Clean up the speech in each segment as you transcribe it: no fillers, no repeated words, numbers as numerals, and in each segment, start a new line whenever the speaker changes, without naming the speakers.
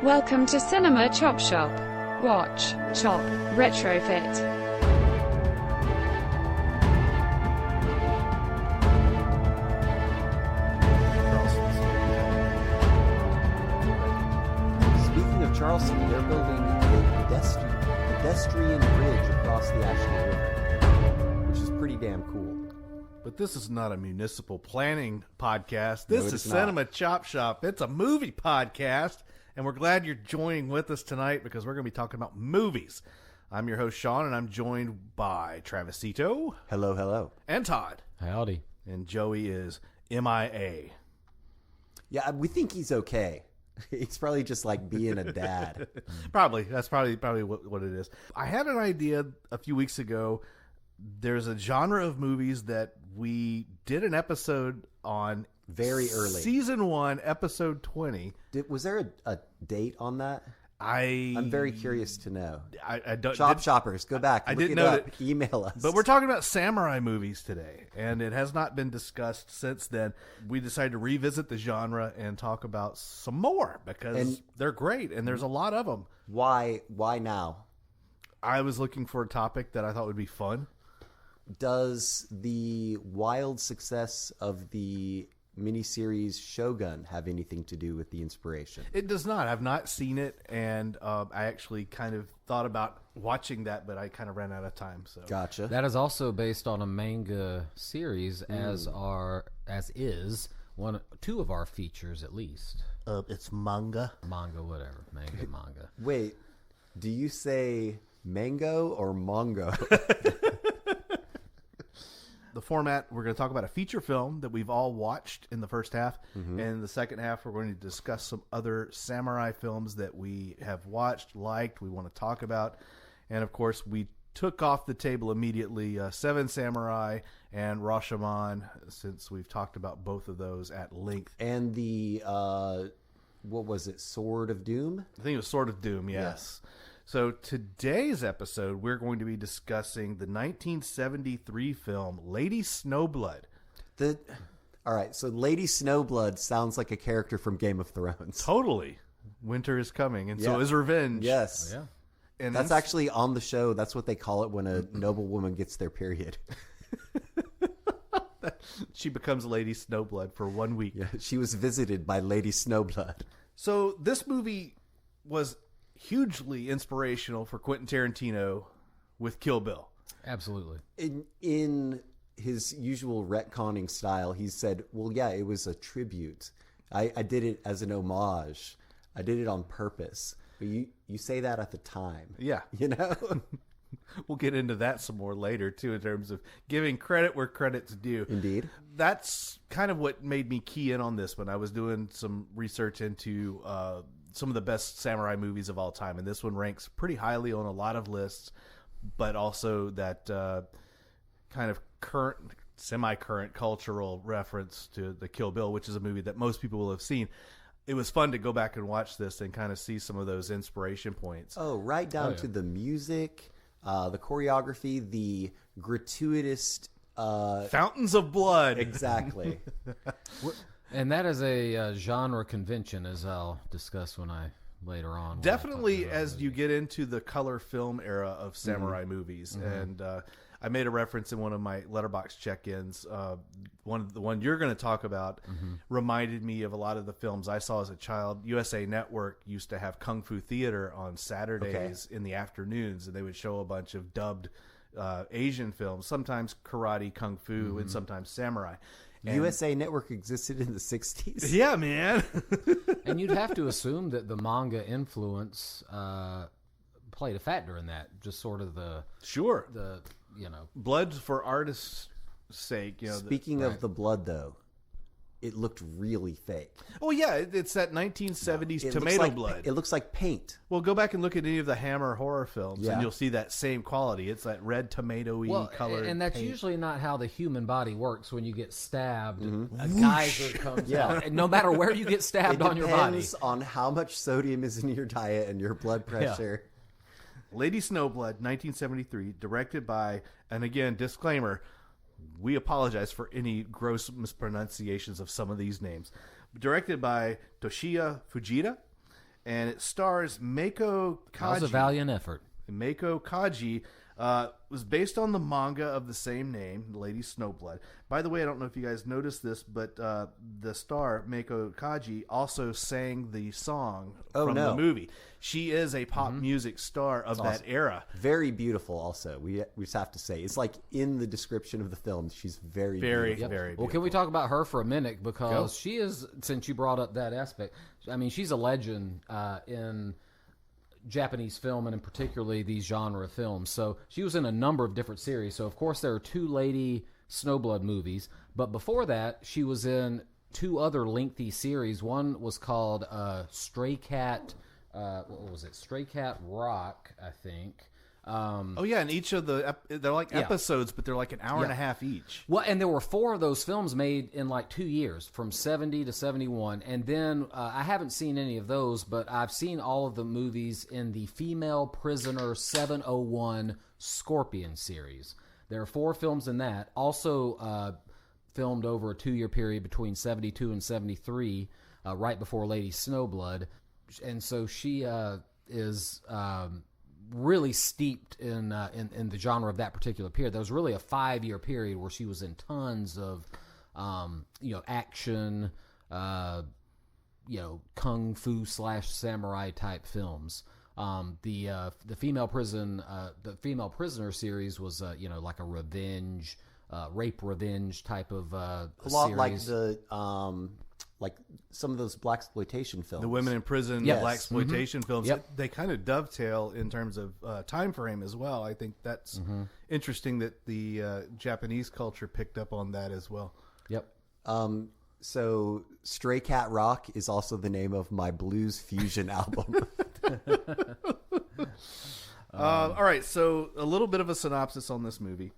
Welcome to Cinema Chop Shop. Watch, chop, retrofit.
Speaking of Charleston, they're building a pedestrian bridge across the Ashley River, which is pretty damn cool.
But this is not a municipal planning podcast. This is Cinema Chop Shop. It's a movie podcast, and we're glad you're joining with us tonight because we're going to be talking about movies. I'm your host, Shawn, and I'm joined by Travisito.
Hello, hello.
And Todd.
Howdy.
And Joey is MIA.
Yeah, we think he's okay. He's probably just like being a dad.
Probably. That's probably what it is. I had an idea a few weeks ago. There's a genre of movies that we did an episode on
Very early.
Season 1, episode 20.
Was there a date on that?
I'm
I'm very curious to know.
I don't.
Shoppers, go back.
I
look
didn't
it
know
up,
that.
Email us.
But we're talking about samurai movies today, and it has not been discussed since then. We decided to revisit the genre and talk about some more because they're great, and there's a lot of them.
Why now?
I was looking for a topic that I thought would be fun.
Does the wild success of the miniseries Shogun have anything to do with the inspiration?
It does not. I've not seen it, and I actually kind of thought about watching that, but I kind of ran out of time. So
Gotcha.
That is also based on a manga series, as is two of our features at least.
it's manga.
Manga, whatever. Manga.
Wait, do you say mango or mongo?
The format, we're going to talk about a feature film that we've all watched in the first half. And in the second half, we're going to discuss some other samurai films that we have watched, liked, we want to talk about. And, of course, we took off the table immediately Seven Samurai and Rashomon, since we've talked about both of those at length.
And the, what was it, Sword of Doom?
I think it was Sword of Doom, yes. So today's episode, we're going to be discussing the 1973 film Lady Snowblood.
All right, so Lady Snowblood sounds like a character from Game of Thrones.
Totally. Winter is coming, and so is revenge.
Yes.
Oh, yeah.
And
That's actually on the show. That's what they call it when a noble woman gets their period.
she becomes Lady Snowblood for 1 week.
Yeah, she was visited by Lady Snowblood.
So this movie was hugely inspirational for Quentin Tarantino with Kill Bill.
Absolutely.
In his usual retconning style, he said, well, yeah, it was a tribute. I did it as an homage. I did it on purpose. But you say that at the time.
Yeah.
You know?
We'll get into that some more later, too, in terms of giving credit where credit's due.
Indeed.
That's kind of what made me key in on this when I was doing some research into some of the best samurai movies of all time. And this one ranks pretty highly on a lot of lists, but also that kind of semi-current cultural reference to the Kill Bill, which is a movie that most people will have seen. It was fun to go back and watch this and kind of see some of those inspiration points.
Oh, right down to the music, the choreography, the gratuitous...
Fountains of blood.
Exactly.
And that is a genre convention, as I'll discuss later on.
Definitely as you get into the color film era of samurai movies. And I made a reference in one of my Letterboxd check-ins. The one you're going to talk about reminded me of a lot of the films I saw as a child. USA Network used to have Kung Fu Theater on Saturdays in the afternoons, and they would show a bunch of dubbed Asian films, sometimes karate, kung fu, and sometimes samurai. And
USA Network existed in the 60s?
Yeah, man.
And you'd have to assume that the manga influence played a factor in that. Just sort of the
blood for artists' sake.
Speaking of the blood, though, it looked really fake.
Oh, yeah, it's that 1970s
It
tomato
looks like,
blood.
It looks like paint.
Well, go back and look at any of the Hammer horror films,
Yeah.
and you'll see that same quality. It's that red tomato-y color.
And that's
paint.
usually not how the human body works when you get stabbed. A geyser comes out. And no matter where you get stabbed on your body.
It depends on how much sodium is in your diet and your blood pressure.
Lady Snowblood, 1973, directed by, and again, disclaimer, we apologize for any gross mispronunciations of some of these names. Directed by Toshiya Fujita and it stars Mako Kaji.
That was a valiant effort.
Mako Kaji was based on the manga of the same name, Lady Snowblood. By the way, I don't know if you guys noticed this, but the star, Mako Kaji, also sang the song from the movie. She is a pop music star of that era.
Very beautiful also. We just have to say. It's like in the description of the film, she's very beautiful.
Very beautiful.
Well, can we talk about her for a minute? Because she is, since you brought up that aspect, I mean, she's a legend in Japanese film, and in particularly these genre films. So she was in a number of different series. So of course there are 2 Lady Snowblood movies, but before that she was in 2 other lengthy series. One was called Stray Cat. What was it? Stray Cat Rock, I think.
And each of they're like episodes, but they're like an hour and a half each.
Well, and there were 4 of those films made in like 2 years, from 70 to 71. And then I haven't seen any of those, but I've seen all of the movies in the Female Prisoner 701 Scorpion series. There are 4 films in that. Also filmed over a 2-year period between 72 and 73, right before Lady Snowblood. And so she is really steeped in the genre of that particular period. There was really a 5-year period where she was in tons of action, kung fu / samurai type films. The female prisoner series was like a revenge, rape revenge type of a lot
series. Like the like some of those blaxploitation films.
The women in prison, blaxploitation films. They kind of dovetail in terms of time frame as well. I think that's interesting that the Japanese culture picked up on that as well.
Yep.
So Stray Cat Rock is also the name of my blues fusion album.
All right, so a little bit of a synopsis on this movie.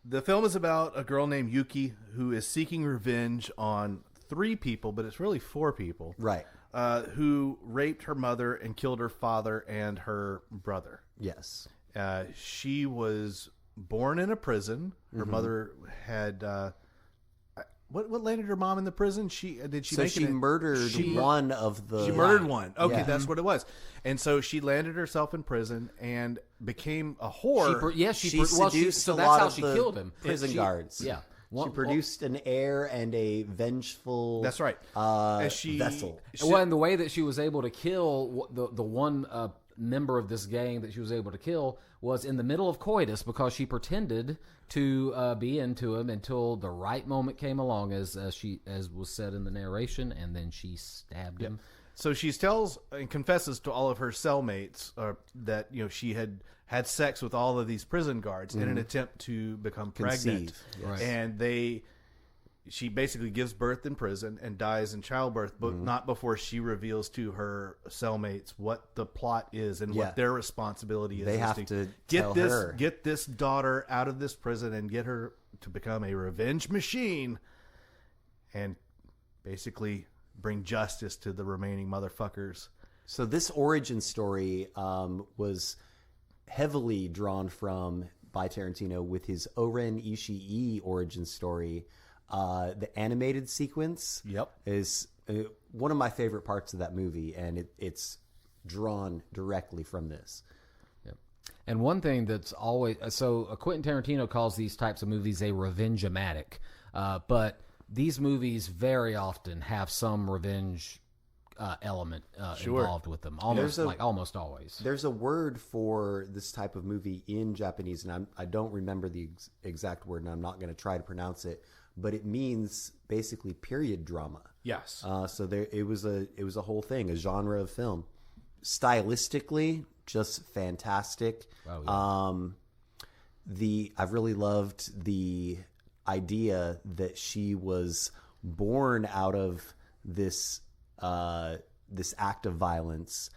The film is about a girl named Yuki who is seeking revenge on 3 people, but it's really 4 people.
Right.
Who raped her mother and killed her father and her brother.
Yes.
She was born in a prison. Her mother had... What landed her mom in the prison? She
murdered one of the...
She murdered one. Okay, that's what it was. And so she landed herself in prison and became a whore.
She seduced a lot of the
killed him.
Prison guards.
Yeah.
She produced an heir and a vengeful.
That's right.
Vessel.
And the way that she was able to kill the one member of this gang that she was able to kill was in the middle of coitus, because she pretended to be into him until the right moment came along, as was said in the narration, and then she stabbed him.
So she tells and confesses to all of her cellmates that she had sex with all of these prison guards in an attempt to become pregnant.
Yes.
And she basically gives birth in prison and dies in childbirth, but not before she reveals to her cellmates what the plot is and what their responsibility is.
They have to
get this daughter out of this prison and get her to become a revenge machine, and basically bring justice to the remaining motherfuckers.
So this origin story was heavily drawn from by Tarantino with his Oren Ishii origin story. The animated sequence is one of my favorite parts of that movie, and it's drawn directly from this.
Yep. And one thing that's always... So Quentin Tarantino calls these types of movies a revenge-o-matic, but these movies very often have some revenge element involved with them, almost always.
There's a word for this type of movie in Japanese, and I don't remember the exact word, and I'm not going to try to pronounce it, but it means basically period drama.
Yes.
So it was a whole thing, a genre of film. Stylistically, just fantastic.
Oh, yeah.
I've really loved the idea that she was born out of this act of violence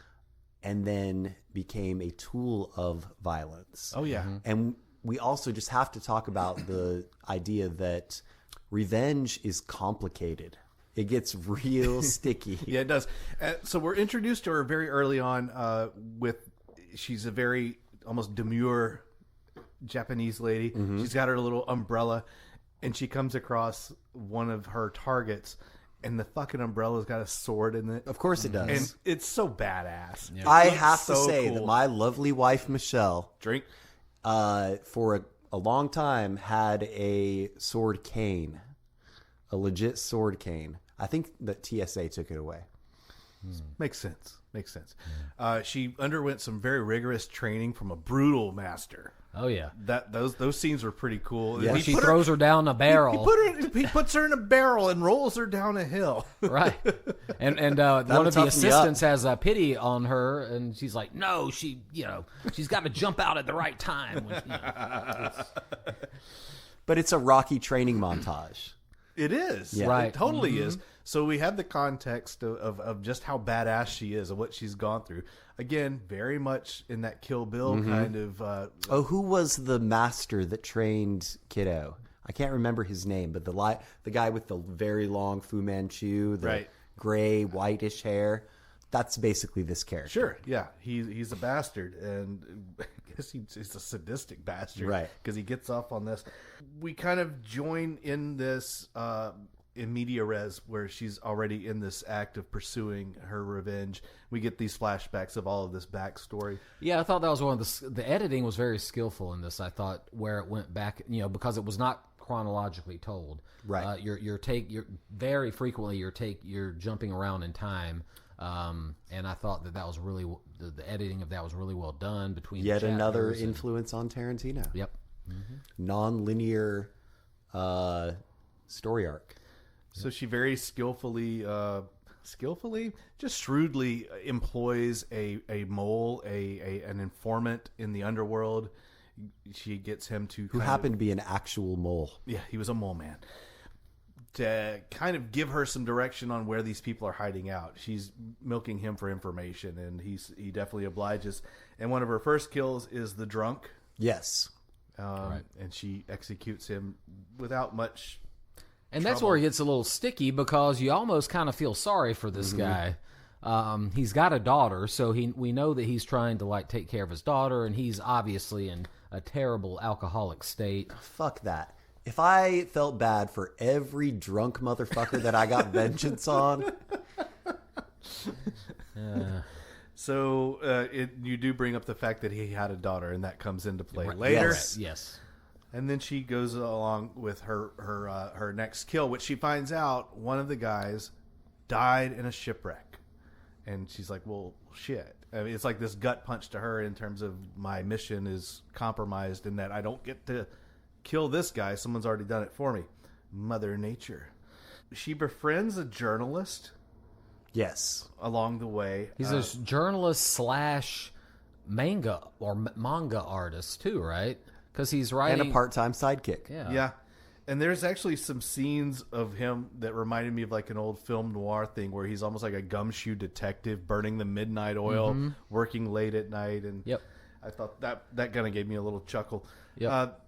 and then became a tool of violence.
Oh, yeah.
And we also just have to talk about the idea that revenge is complicated. It gets real sticky.
Yeah, it does. So we're introduced to her very early on she's a very almost demure Japanese lady. She's got her little umbrella, and she comes across one of her targets, and the fucking umbrella's got a sword in it.
Of course it does.
And it's so badass.
Yeah.
I
It looks
have to
so
say
cool.
that my lovely wife, Michelle,
Drink.
for a long time had a sword cane, a legit sword cane. I think that TSA took it away.
Makes sense. She underwent some very rigorous training from a brutal master.
Oh yeah.
Those scenes were pretty cool.
Yeah.
He
She
put
throws her down a barrel.
He puts her in a barrel and rolls her down a hill.
Right. And one of the
toughen you up.
assistants has a pity on her, and she's like, no, she's got to jump out at the right time.
But it's a Rocky training montage.
It is.
Yeah.
Right.
It totally is. So we have the context of just how badass she is and what she's gone through. Again, very much in that Kill Bill kind of...
Oh, who was the master that trained Kiddo? I can't remember his name, but the guy with the very long Fu Manchu, the
Right.
gray, whitish hair. That's basically this character.
Sure, yeah. He's a bastard, and I guess he's a sadistic bastard.
Right.
Because he gets off on this. We kind of join in this... in media res, where she's already in this act of pursuing her revenge. We get these flashbacks of all of this backstory.
Yeah, I thought that was one of the editing was very skillful in this. I thought where it went back, because it was not chronologically told.
Right.
You're very frequently you're jumping around in time. And I thought that was really the editing of that was really well done between
Yet
the
another
chapters and-
influence on Tarantino.
Yep.
Non-linear story arc.
So she very skillfully, just shrewdly employs a mole, an informant in the underworld. She gets him to
Who happened to be an actual mole.
Yeah, he was a mole man. To kind of give her some direction on where these people are hiding out. She's milking him for information, and he definitely obliges. And one of her first kills is the drunk.
Yes.
And she executes him without much...
And that's where it gets a little sticky because you almost kind of feel sorry for this guy. He's got a daughter, so we know that he's trying to take care of his daughter, and he's obviously in a terrible alcoholic state.
Fuck that. If I felt bad for every drunk motherfucker that I got vengeance on.
So you do bring up the fact that he had a daughter, and that comes into play later.
Yes.
And then she goes along with her next kill, which she finds out one of the guys died in a shipwreck. And she's like, well, shit. I mean, it's like this gut punch to her in terms of my mission is compromised in that I don't get to kill this guy. Someone's already done it for me. Mother Nature. She befriends a journalist
Yes.
along the way.
He's a journalist / manga artist too, right? Because he's writing...
And a part-time sidekick.
Yeah. And there's actually some scenes of him that reminded me of like an old film noir thing where he's almost like a gumshoe detective burning the midnight oil, working late at night. And
Yep.
I thought that kind of gave me a little chuckle.
Yep.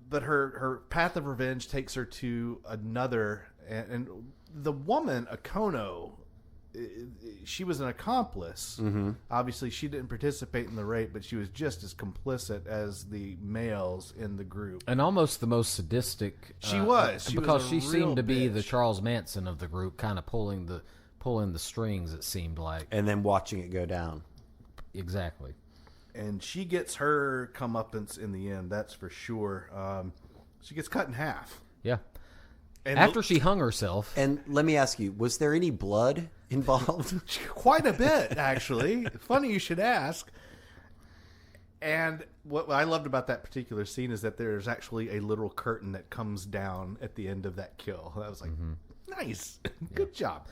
But her path of revenge takes her to another, and the woman, Akono, she was an accomplice. Obviously, she didn't participate in the rape, but she was just as complicit as the males in the group.
And almost the most sadistic.
She was. She
because
was a
she seemed
real
to be the
bitch.
Charles Manson of the group, kind of pulling the strings, it seemed like.
And then watching it go down.
Exactly.
And she gets her comeuppance in the end, that's for sure. She gets cut in half.
Yeah.
And
After she hung herself.
And let me ask you, was there any blood involved?
quite a bit, actually. Funny you should ask. And what I loved about that particular scene is that there's actually a literal curtain that comes down at the end of that kill. I was like, nice. Good job.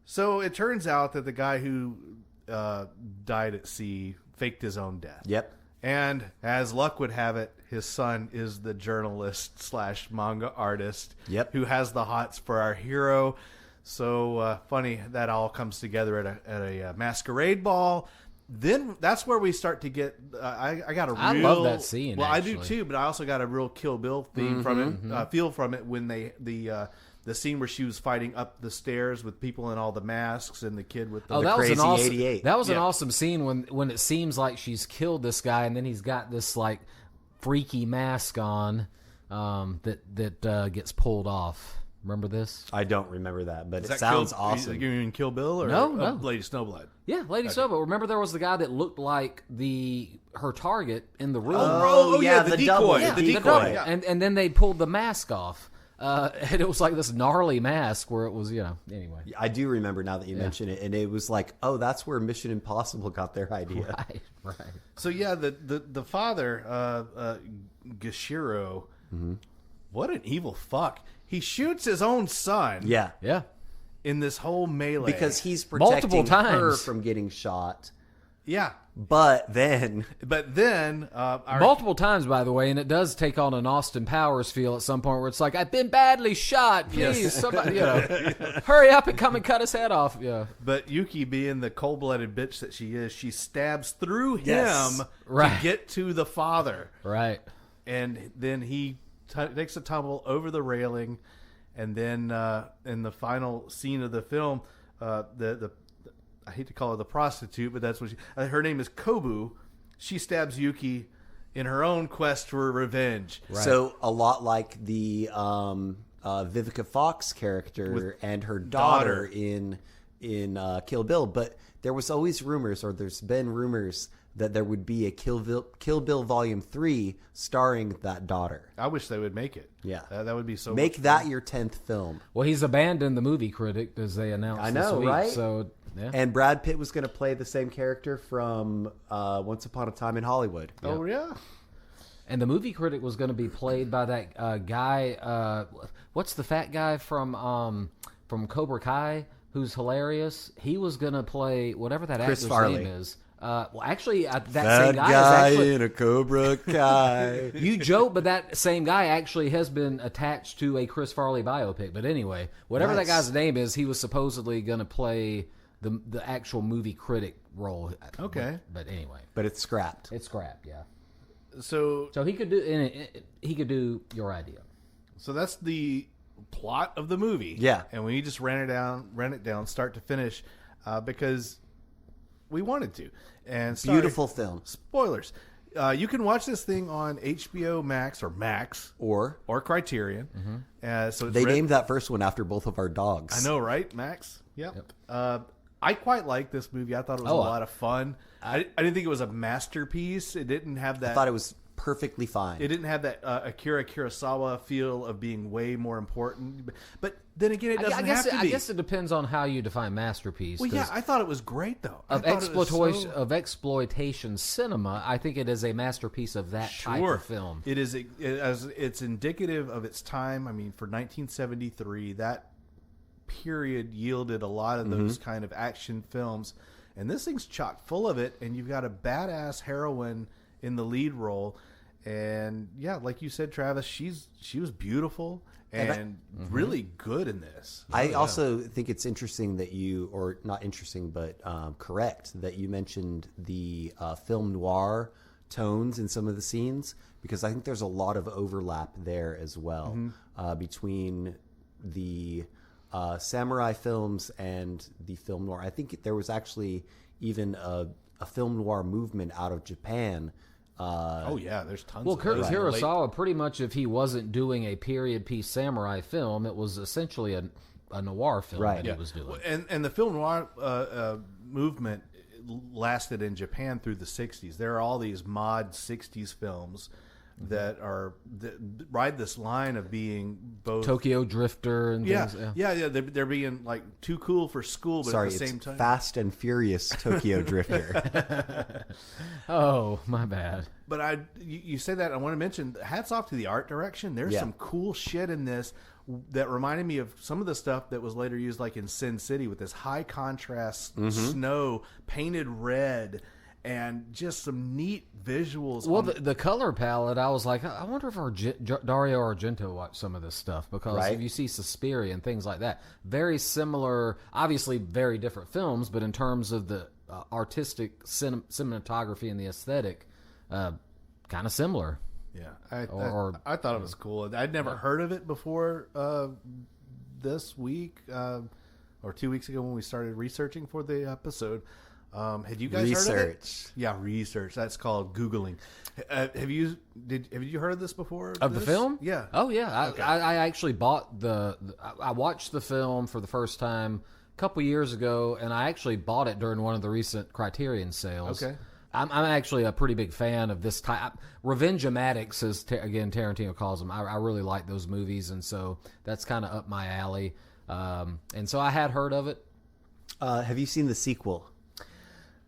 So it turns out that the guy who died at sea faked his own death.
Yep.
And as luck would have it, his son is the journalist / manga artist who has the hots for our hero. So funny that all comes together at a masquerade ball. Then that's where we start to get. I got a real.
I love that scene.
Well,
actually.
I do too, but I also got a real Kill Bill theme from it. Feel from it when the scene where she was fighting up the stairs with people in all the masks and the kid with the
that was an
crazy
awesome.
88.
That was an
Yeah.
awesome scene when it seems like she's killed this guy, and then he's got this freaky mask on that gets pulled off. Remember this?
I don't remember that, but
Is
it
that
sounds
Kill,
awesome.
You mean Kill Bill or
No.
Lady Snowblood?
Yeah, Lady Snowblood. Remember there was the guy that looked like her target in the room.
Oh, yeah, the
decoy.
double.
Yeah,
the
the
decoy.
double.
Yeah.
And then they pulled the mask off. And it was like this gnarly mask where it was, anyway.
I do remember now that you mention it, and it was like, oh, that's where Mission Impossible got their idea.
Right.
So yeah, the father, Gashiro, what an evil fuck. He shoots his own son.
Yeah,
Yeah.
In this whole melee
because he's
Multiple
protecting her
times.
from getting shot.
yeah.
But then,
Multiple times, by the way, and it does take on an Austin Powers feel at some point where it's like, I've been badly shot. Please, somebody, hurry up and come and cut his head off. Yeah.
But Yuki, being the cold-blooded bitch that she is, she stabs through
Yes.
him
Right.
to get to the father.
Right.
And then he takes a tumble over the railing, and then in the final scene of the film, the I hate to call her the prostitute, but that's what her name is Kobu. She stabs Yuki in her own quest for revenge.
so a lot like the Vivica Fox character and her daughter in Kill Bill. But there was always rumors, or there's been rumors, that there would be a Kill Bill Volume 3 starring that daughter.
I wish they would make it.
Yeah.
That would be so
Make
much
that
fun.
your 10th film.
Well, he's abandoned the movie critic, as they announced
I know,
this week.
right?
So, yeah.
And Brad Pitt was going to play the same character from Once Upon a Time in Hollywood.
Oh, yeah.
And the movie critic was going to be played by that guy. What's the fat guy from Cobra Kai, who's hilarious? He was going to play whatever that
Chris
actor's
Farley.
name is. Well, actually, that
That
same guy
guy
is actually.
in a Cobra Kai.
You joke, but that same guy actually has been attached to a Chris Farley biopic. But anyway, whatever
Nice.
that guy's name is, he was supposedly going to play the actual movie critic role.
Okay.
But anyway,
But it's scrapped.
it's scrapped. Yeah.
So
So he could do he could do your idea.
that's the plot of the movie.
Yeah.
And we just ran it down, start to finish, because we wanted to. And
Beautiful film.
Spoilers. You can watch this thing on HBO Max or Criterion. So it's
They named that first one after both of our dogs.
I know, right, Max? Yep. I quite liked this movie. I thought it was a lot of fun. I didn't think it was a masterpiece. It didn't have that.
I thought it was perfectly fine.
It didn't have that Akira Kurosawa feel of being way more important. But then again, it doesn't have to be.
I guess it depends on how you define masterpiece.
Well, yeah,
'cause
I thought it was great though. I
of
thought it was
exploitation cinema, I think it is a masterpiece of that type of film.
It is. It's indicative of its time. I mean, for 1973, that period yielded a lot of those kind of action films, and this thing's chock full of it. And you've got a badass heroine in the lead role, and yeah, like you said, Travis, she was beautiful and really good in this.
I also think it's interesting that or not interesting, but correct, that you mentioned the film noir tones in some of the scenes, because I think there's a lot of overlap there as well between the samurai films and the film noir. I think there was actually even a film noir movement out of Japan.
Oh yeah, there's tons.
Well,
of those.
Kurosawa, pretty much, if he wasn't doing a period piece samurai film, it was essentially a noir film that he was doing.
And the film noir movement lasted in Japan through the 60s. There are all these mod 60s films that ride this line of being both
Tokyo Drifter and things.
yeah. They're being like too cool for school, but
Sorry,
at the same
it's
time,
Fast and Furious Tokyo Drifter.
Oh, my bad.
But you say that, I want to mention, hats off to the art direction. There's some cool shit in this that reminded me of some of the stuff that was later used, like in Sin City, with this high contrast snow painted red. And just some neat visuals.
Well, the color palette, I was like, I wonder if Dario Argento watched some of this stuff, because if you see Suspiria and things like that, very similar, obviously very different films, but in terms of the artistic cinematography and the aesthetic, kind of similar.
Yeah, I thought it was cool. I'd never heard of it before this week or 2 weeks ago when we started researching for the episode. Had you guys heard of it?
Research.
Yeah, research. That's called Googling. Have you heard of this before?
Of the film?
Yeah.
Oh, yeah. I actually bought I watched the film for the first time a couple years ago, and I actually bought it during one of the recent Criterion sales.
Okay.
I'm actually a pretty big fan of this type. Revenge-o-matics, as again Tarantino calls them. I really like those movies, and so that's kind of up my alley. And so I had heard of it.
Have you seen the sequel?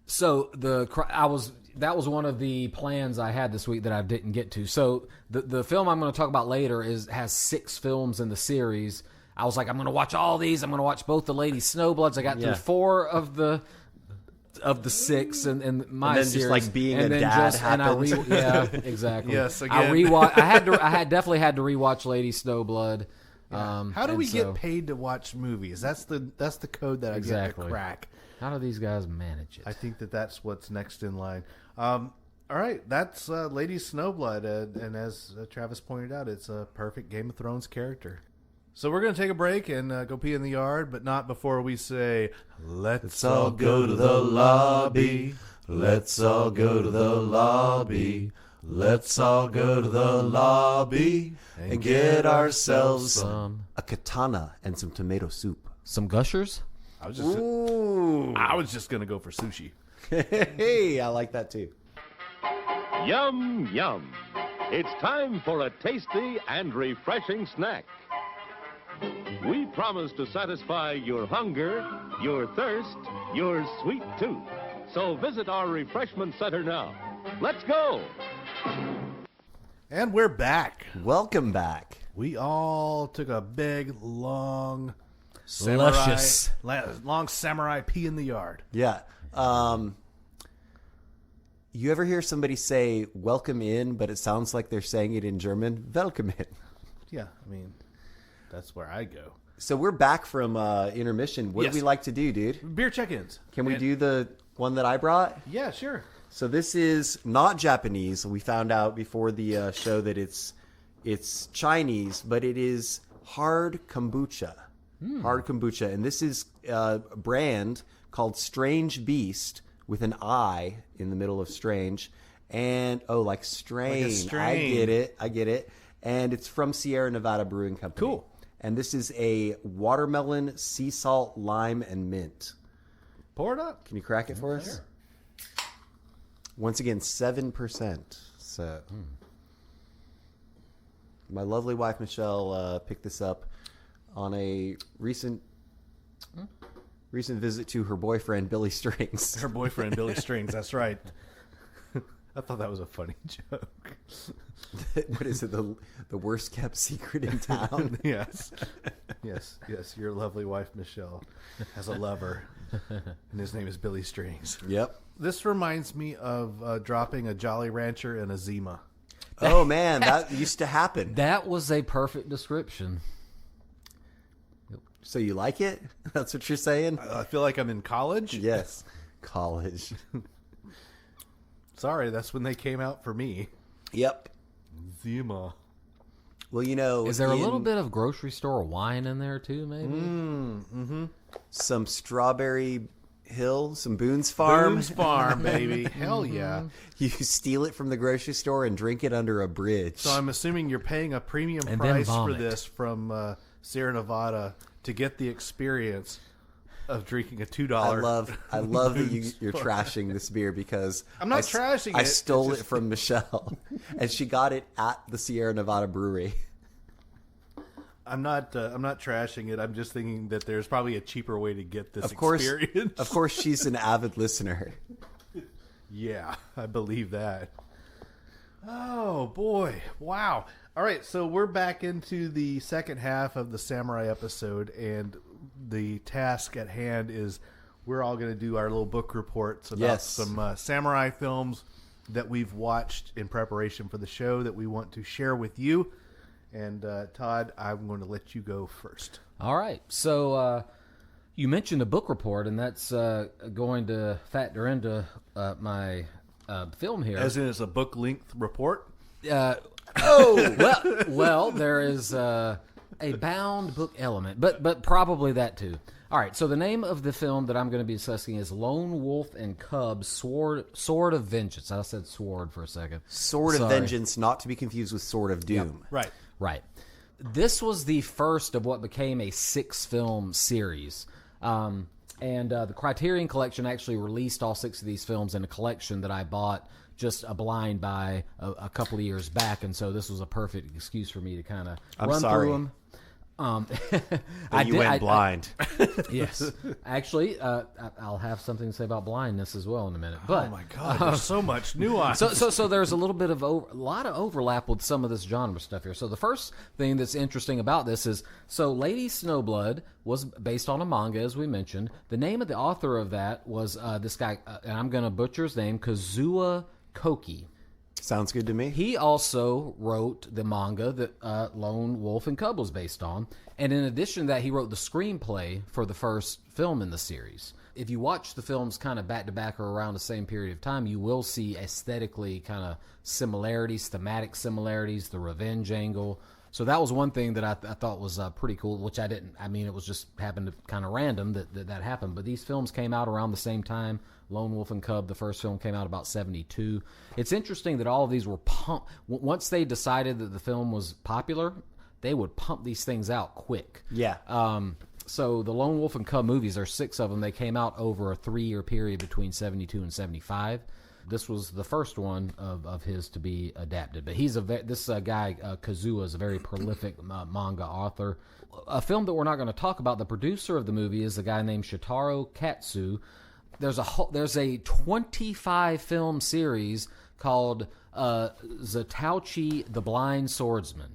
So that was one of the plans I had this week that I didn't get to. So the film I'm going to talk about later has 6 films in the series. I was like, I'm going to watch all these. I'm going to watch both the Lady Snowbloods. I got through 4 of the 6 in my
and then
series.
just like being
and
a
then
dad
happens.
happens.
Yeah, exactly.
Yes, again.
I rewatch. I had definitely had to rewatch Lady Snowblood.
How do we get paid to watch movies? That's the code that I get to crack.
How do these guys manage it?
I think that's what's next in line. All right, that's Lady Snowblood, and as Travis pointed out, it's a perfect Game of Thrones character. So we're going to take a break and go pee in the yard, but not before we say, let's all go to the lobby. Let's all go to the lobby. Let's all go to the lobby and get ourselves
a katana and some tomato soup.
Some gushers?
I was just going to go for sushi.
Hey, I like that too.
Yum, yum. It's time for a tasty and refreshing snack. We promise to satisfy your hunger, your thirst, your sweet tooth. So visit our refreshment center now. Let's go.
And we're back.
Welcome back.
We all took a big, long
Luscious.
samurai pee in the yard.
Yeah. You ever hear somebody say welcome in, but it sounds like they're saying it in German? Welcome in.
Yeah, I mean, that's where I go.
So we're back from intermission. What
Yes.
do we like to do, dude?
Beer check-ins.
Can we do the one that I brought?
Yeah, sure.
So this is not Japanese. We found out before the show that it's Chinese, but it is hard kombucha. Hard kombucha. And this is a brand called Strange Beast with an I in the middle of strange. And, like strain.
Like a strain.
I get it. And it's from Sierra Nevada Brewing Company.
Cool.
And this is a watermelon, sea salt, lime, and mint.
Pour it up.
Can you crack it for us? Once again, 7%. So, my lovely wife Michelle picked this up on a recent visit to her boyfriend Billy Strings.
Her boyfriend, Billy Strings. That's right. I thought that was a funny joke.
What is it? The worst kept secret in town?
Yes. Your lovely wife Michelle has a lover, and his name is Billy Strings.
Yep.
This reminds me of dropping a Jolly Rancher and a Zima.
Oh man, that used to happen.
That was a perfect description.
So you like it? That's what you're saying?
I feel like I'm in college.
Yes. College.
Sorry, that's when they came out for me.
Yep.
Zima.
Well,
Is there a little bit of grocery store wine in there too, maybe?
some Strawberry Hill, some Boone's Farm.
Boone's Farm, baby. Hell yeah.
You steal it from the grocery store and drink it under a bridge.
So I'm assuming you're paying a premium
And then
price for
vomit.
this from Sierra Nevada to get the experience of drinking a $2.
I love that you're trashing this beer because
I'm not trashing it.
I stole
It's
it from Michelle, and she got it at the Sierra Nevada Brewery.
I'm not trashing it. I'm just thinking that there's probably a cheaper way to get this
Of course,
experience.
of course, she's an avid listener.
Yeah, I believe that. Oh boy. Wow. All right, so we're back into the second half of the Samurai episode, and the task at hand is we're all going to do our little book reports about some Samurai films that we've watched in preparation for the show that we want to share with you. And Todd, I'm going to let you go first.
All right. So you mentioned a book report, and that's going to factor into my film here.
As in, it's a book length report.
Well, there is a bound book element, but probably that too. All right, so the name of the film that I'm going to be discussing is Lone Wolf and Cub, Sword of Vengeance. I said sword for a second.
Sword of Vengeance, not to be confused with Sword of Doom.
Right.
Right. This was the first of what became a 6-film series. And the Criterion Collection actually released all 6 of these films in a collection that I bought just a blind buy a couple of years back. And so this was a perfect excuse for me to kind of run through them.
You went blind.
Yes. Actually, I'll have something to say about blindness as well in a minute. But,
oh my God, there's so much nuance.
So there's a little bit of a lot of overlap with some of this genre stuff here. So the first thing that's interesting about this is, so Lady Snowblood was based on a manga, as we mentioned. The name of the author of that was this guy, and I'm going to butcher his name, Kazuo Koki.
Sounds good to me.
He also wrote the manga that Lone Wolf and Cub was based on. And in addition to that, he wrote the screenplay for the first film in the series. If you watch the films kind of back-to-back or around the same period of time, you will see aesthetically kind of similarities, thematic similarities, the revenge angle. So that was one thing that I thought was pretty cool, which I didn't. I mean, it was just happened to kind of random that happened. But these films came out around the same time. Lone Wolf and Cub, the first film, came out about 1972. It's interesting that all of these were pumped. Once they decided that the film was popular, they would pump these things out quick.
Yeah.
So the Lone Wolf and Cub movies, there's 6 of them. They came out over a 3-year period between 1972 and 1975. This was the first one of his to be adapted. But he's this guy, Kazuo, is a very prolific manga author. A film that we're not going to talk about, the producer of the movie is a guy named Shitaro Katsu. There's a 25-film series called Zatouchi the Blind Swordsman.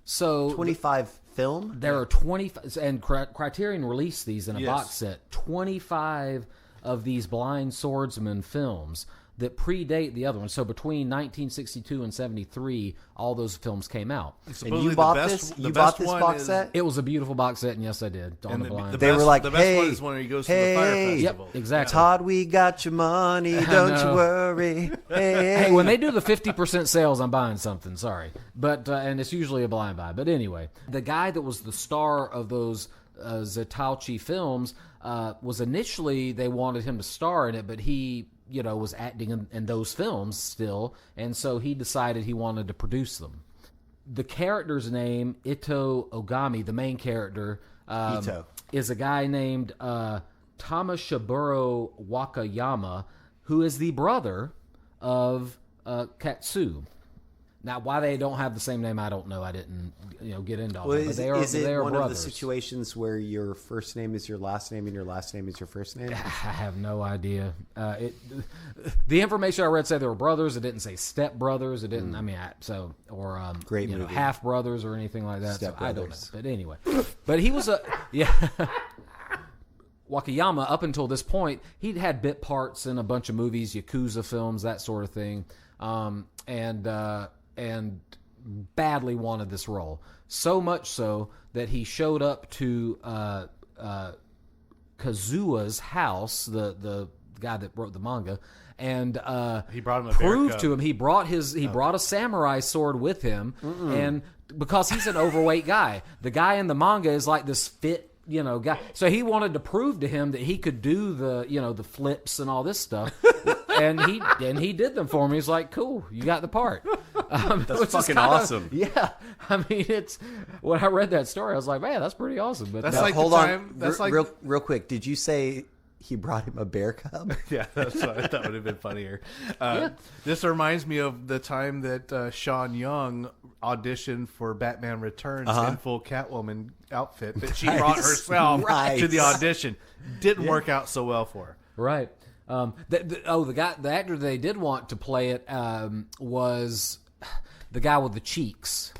So
25 film?
There are 20, and Criterion released these in a box set. 25 of these blind swordsman films that predate the other ones. So between 1962 and 73, all those films came out.
And you bought this? You bought this box set?
It was a beautiful box set, and yes, I did. On the blind.
They were like,
the best one is when he goes to the fire festival.
Yep, exactly.
Todd, we got your money. Don't you worry.
Hey, when they do the 50% sales, I'm buying something. Sorry. But and it's usually a blind buy. But anyway, the guy that was the star of those Zatouchi films was initially, they wanted him to star in it, but he was acting in those films still, and so he decided he wanted to produce them. The character's name, Ito Ogami, the main character, is a guy named Tamashiburo Wakayama, who is the brother of Katsu. Now, why they don't have the same name, I don't know. I didn't, get into all that. But
is it one
brothers.
of the situations where your first name is your last name and your last name is your first name?
I have no idea. The information I read said they were brothers. It didn't say step brothers. It didn't. I mean,
great movie.
half brothers or anything like that.
Step
so I don't know.
brothers.
But anyway, but he was Wakayama, up until this point, he'd had bit parts in a bunch of movies, Yakuza films, that sort of thing, and badly wanted this role. So much so that he showed up to Kazuo's house, the guy that wrote the manga, and
he brought him a
proved to him he brought a samurai sword with him, and because he's an overweight guy, the guy in the manga is like this fit guy. So he wanted to prove to him that he could do the flips and all this stuff, and he did them for me. He's like, "Cool, you got the part."
That's fucking awesome.
Yeah, I mean, it's when I read that story, I was like, "Man, that's pretty awesome." But
that's
now,
like
hold
the
on,
time. That's like
real quick. Did you say he brought him a bear cub?
Yeah, that would have been funnier. This reminds me of the time that Shawn Young auditioned for Batman Returns in full Catwoman outfit that she brought herself to the audition. Didn't work out so well for her.
Right. The actor they did want to play it was the guy with the cheeks.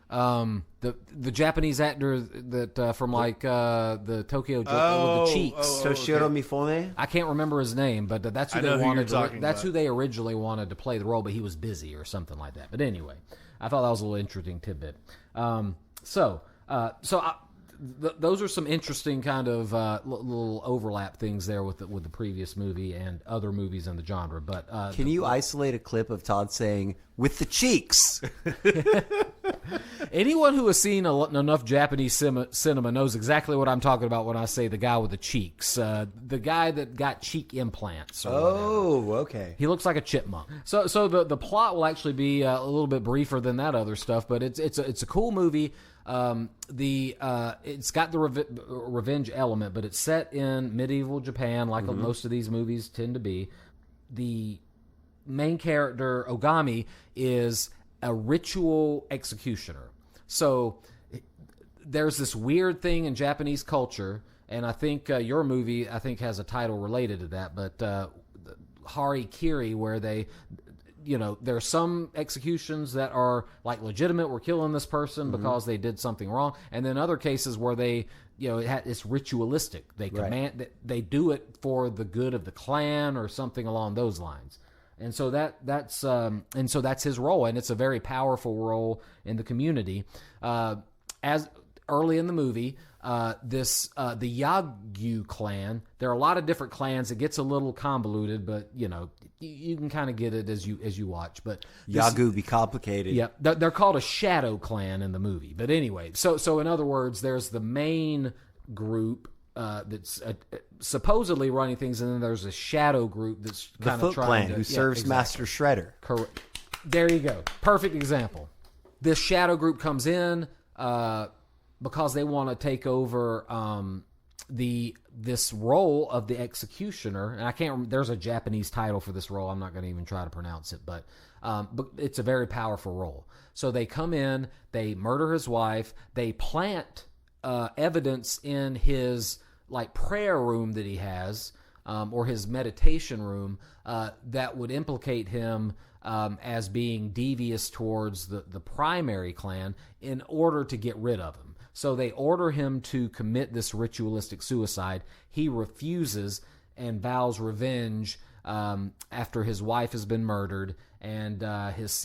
The Japanese actor that from the Tokyo with the cheeks.
Toshiro Mifune?
I can't remember his name, but that's who they wanted. That's who they originally wanted to play the role, but he was busy or something like that. But anyway, I thought that was a little interesting tidbit. Those are some interesting kind of little overlap things there with the previous movie and other movies in the genre. But
can you isolate a clip of Todd saying "with the cheeks"?
Anyone who has seen enough Japanese cinema knows exactly what I'm talking about when I say the guy with the cheeks. The guy that got cheek implants.
Okay.
He looks like a chipmunk. So the plot will actually be a little bit briefer than that other stuff, but it's a cool movie. It's got the revenge element, but it's set in medieval Japan, like most of these movies tend to be. The main character, Ogami, is a ritual executioner. So there's this weird thing in Japanese culture, and I think your movie, has a title related to that, but Harikiri, where they... there are some executions that are like legitimate. We're killing this person because they did something wrong, and then other cases where they, it's ritualistic. They command they do it for the good of the clan or something along those lines. And so that's his role, and it's a very powerful role in the community. As early in the movie, the Yagyu clan. There are a lot of different clans. It gets a little convoluted, but you can kind of get it as you watch. But
Yagyu be complicated.
Yeah, they're called a shadow clan in the movie. But anyway, so in other words, there's the main group that's supposedly running things, and then there's a shadow group that's kind of
Foot Clan who serves Master Shredder.
Correct. There you go. Perfect example. This shadow group comes in because they want to take over this role of the executioner, and I can't. There's a Japanese title for this role. I'm not going to even try to pronounce it, but it's a very powerful role. So they come in, they murder his wife, they plant evidence in his prayer room that he has, or his meditation room, that would implicate him as being devious towards the primary clan in order to get rid of him. So they order him to commit this ritualistic suicide. He refuses and vows revenge after his wife has been murdered, and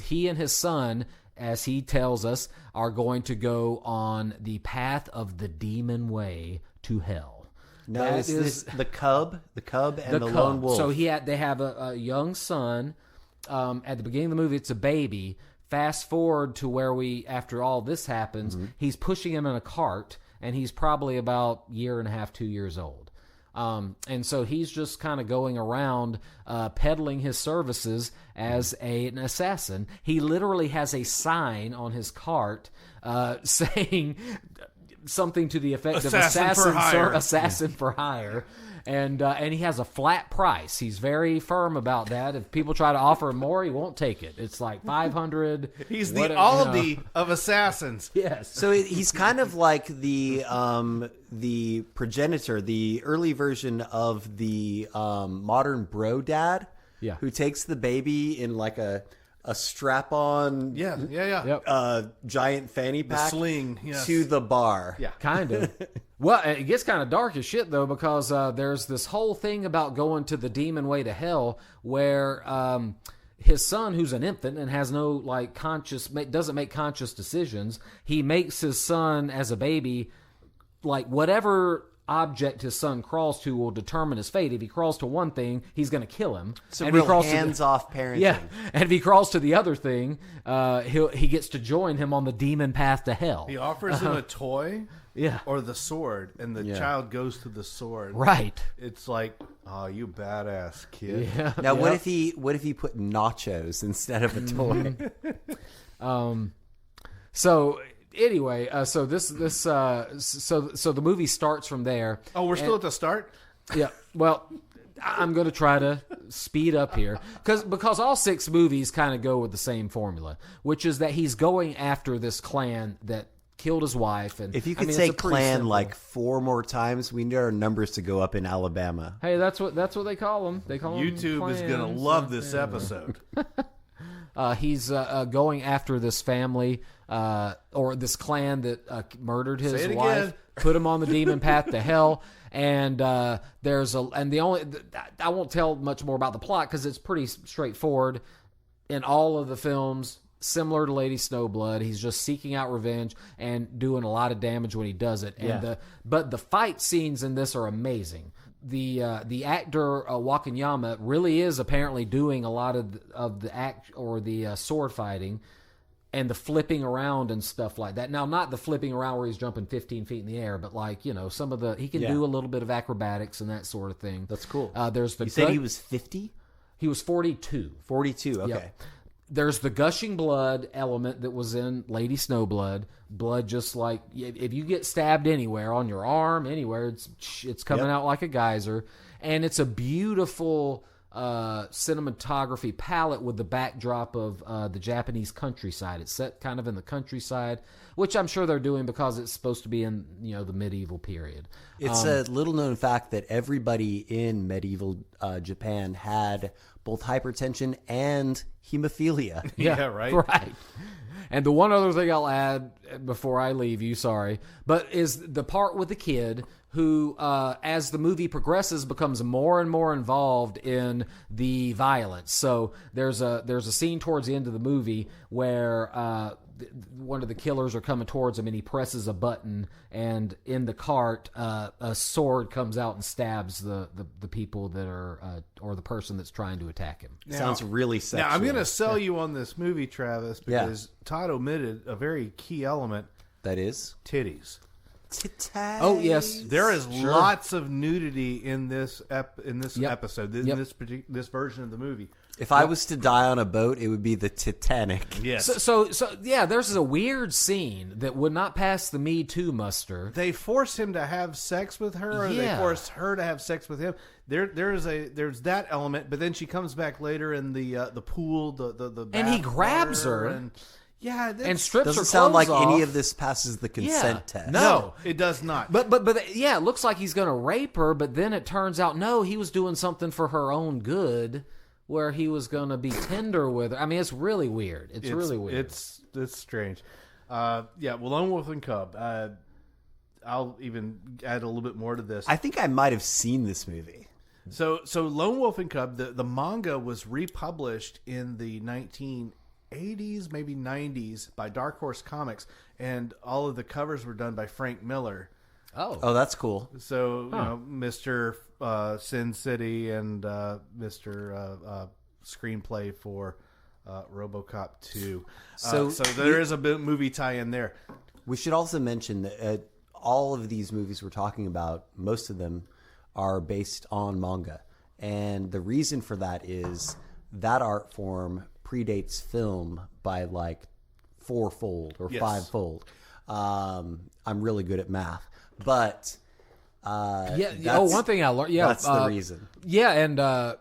he and his son, as he tells us, are going to go on the path of the demon way to hell.
No, is this the cub and the lone wolf?
So they have a young son. At the beginning of the movie, it's a baby. Fast forward to where after all this happens, he's pushing him in a cart, and he's probably about a year and a half, 2 years old. And so he's just kind of going around peddling his services as an assassin. He literally has a sign on his cart saying something to the effect of assassin for hire. And he has a flat price. He's very firm about that. If people try to offer him more, he won't take it. It's like $500.
He's the Aldi of assassins.
Yes.
So he's kind of like the progenitor, the early version of the modern bro dad.
Yeah.
Who takes the baby in like a strap-on, giant fanny pack,
sling,
to the bar.
Yeah,
kind of. Well, it gets kind of dark as shit though, because there's this whole thing about going to the demon way to hell, where his son, who's an infant and has no doesn't make conscious decisions, he makes his son as a baby, whatever object his son crawls to will determine his fate. If he crawls to one thing, he's going to kill him.
It's a real hands-off parenting.
Yeah, and if he crawls to the other thing, he gets to join him on the demon path to hell.
He offers him a toy,
yeah,
or the sword, and the child goes to the sword.
Right.
It's like, oh, you badass kid.
Yeah.
Now, what if he put nachos instead of a toy?
So. Anyway, so the movie starts from there.
Oh, we're still at the start?
Yeah. Well, I'm going to try to speed up here because all 6 movies kind of go with the same formula, which is that he's going after this clan that killed his wife. And
if you could say clan simple. 4 more times, we need our numbers to go up in Alabama.
Hey, that's what they call them. They call
YouTube
them
is going to love this episode.
He's going after this family or this clan that murdered his wife, put him on the demon path to hell. And I won't tell much more about the plot because it's pretty straightforward. In all of the films, similar to Lady Snowblood, he's just seeking out revenge and doing a lot of damage when he does it. And but the fight scenes in this are amazing. The actor Wakanyama really is apparently doing a lot of the act or the sword fighting, and the flipping around and stuff like that. Now, not the flipping around where he's jumping 15 feet in the air, but like, some of he can do a little bit of acrobatics and that sort of thing.
That's cool.
There's the
You said he was 50?
He was 42.
42, okay.
Yep. There's the gushing blood element that was in Lady Snowblood. Blood, just like if you get stabbed anywhere, on your arm, anywhere, it's coming out like a geyser. And it's a beautiful cinematography palette with the backdrop of the Japanese countryside. It's set kind of in the countryside, which I'm sure they're doing because it's supposed to be in the medieval period.
It's a little known fact that everybody in medieval Japan had both hypertension and hemophilia.
Yeah, right.
Right. And the one other thing I'll add before I leave you, sorry, but is the part with the kid who, as the movie progresses, becomes more and more involved in the violence. So there's a scene towards the end of the movie where one of the killers are coming towards him, and he presses a button, and in the cart, a sword comes out and stabs the people that are or the person that's trying to attack him.
Sounds really sexual.
Now, I'm going to sell you on this movie, Travis, because Todd omitted a very key element.
That is?
Titties.
Oh, yes.
There is lots of nudity in this episode, in
Yep.
this version of the movie.
If I was to die on a boat, it would be the Titanic.
Yes.
So yeah, there's a weird scene that would not pass the Me Too muster.
They force him to have sex with her, or they
Yeah.
force her to have sex with him. There's that element, but then she comes back later in the pool, the
And he
bath
grabs
water,
her.
and that's-
And strips her
Doesn't sound like
clothes
any
off.
of this passes the consent test.
no, it does not.
But yeah, it looks like he's going to rape her, but then it turns out no, he was doing something for her own good, where he was going to be tender with her. I mean, it's really weird. It's really weird.
It's strange. Well, Lone Wolf and Cub. I'll even add a little bit more to this.
I think I might have seen this movie.
So Lone Wolf and Cub, the manga was republished in the 1980s, maybe 90s, by Dark Horse Comics, and all of the covers were done by Frank Miller.
Oh, that's cool.
So, Mr. Sin City and Mr. Screenplay for RoboCop 2. So there is a bit movie tie-in there.
We should also mention that all of these movies we're talking about, most of them are based on manga. And the reason for that is that art form predates film by like fourfold or fivefold. I'm really good at math. But
one thing I learned. Yeah,
that's the reason.
Yeah, and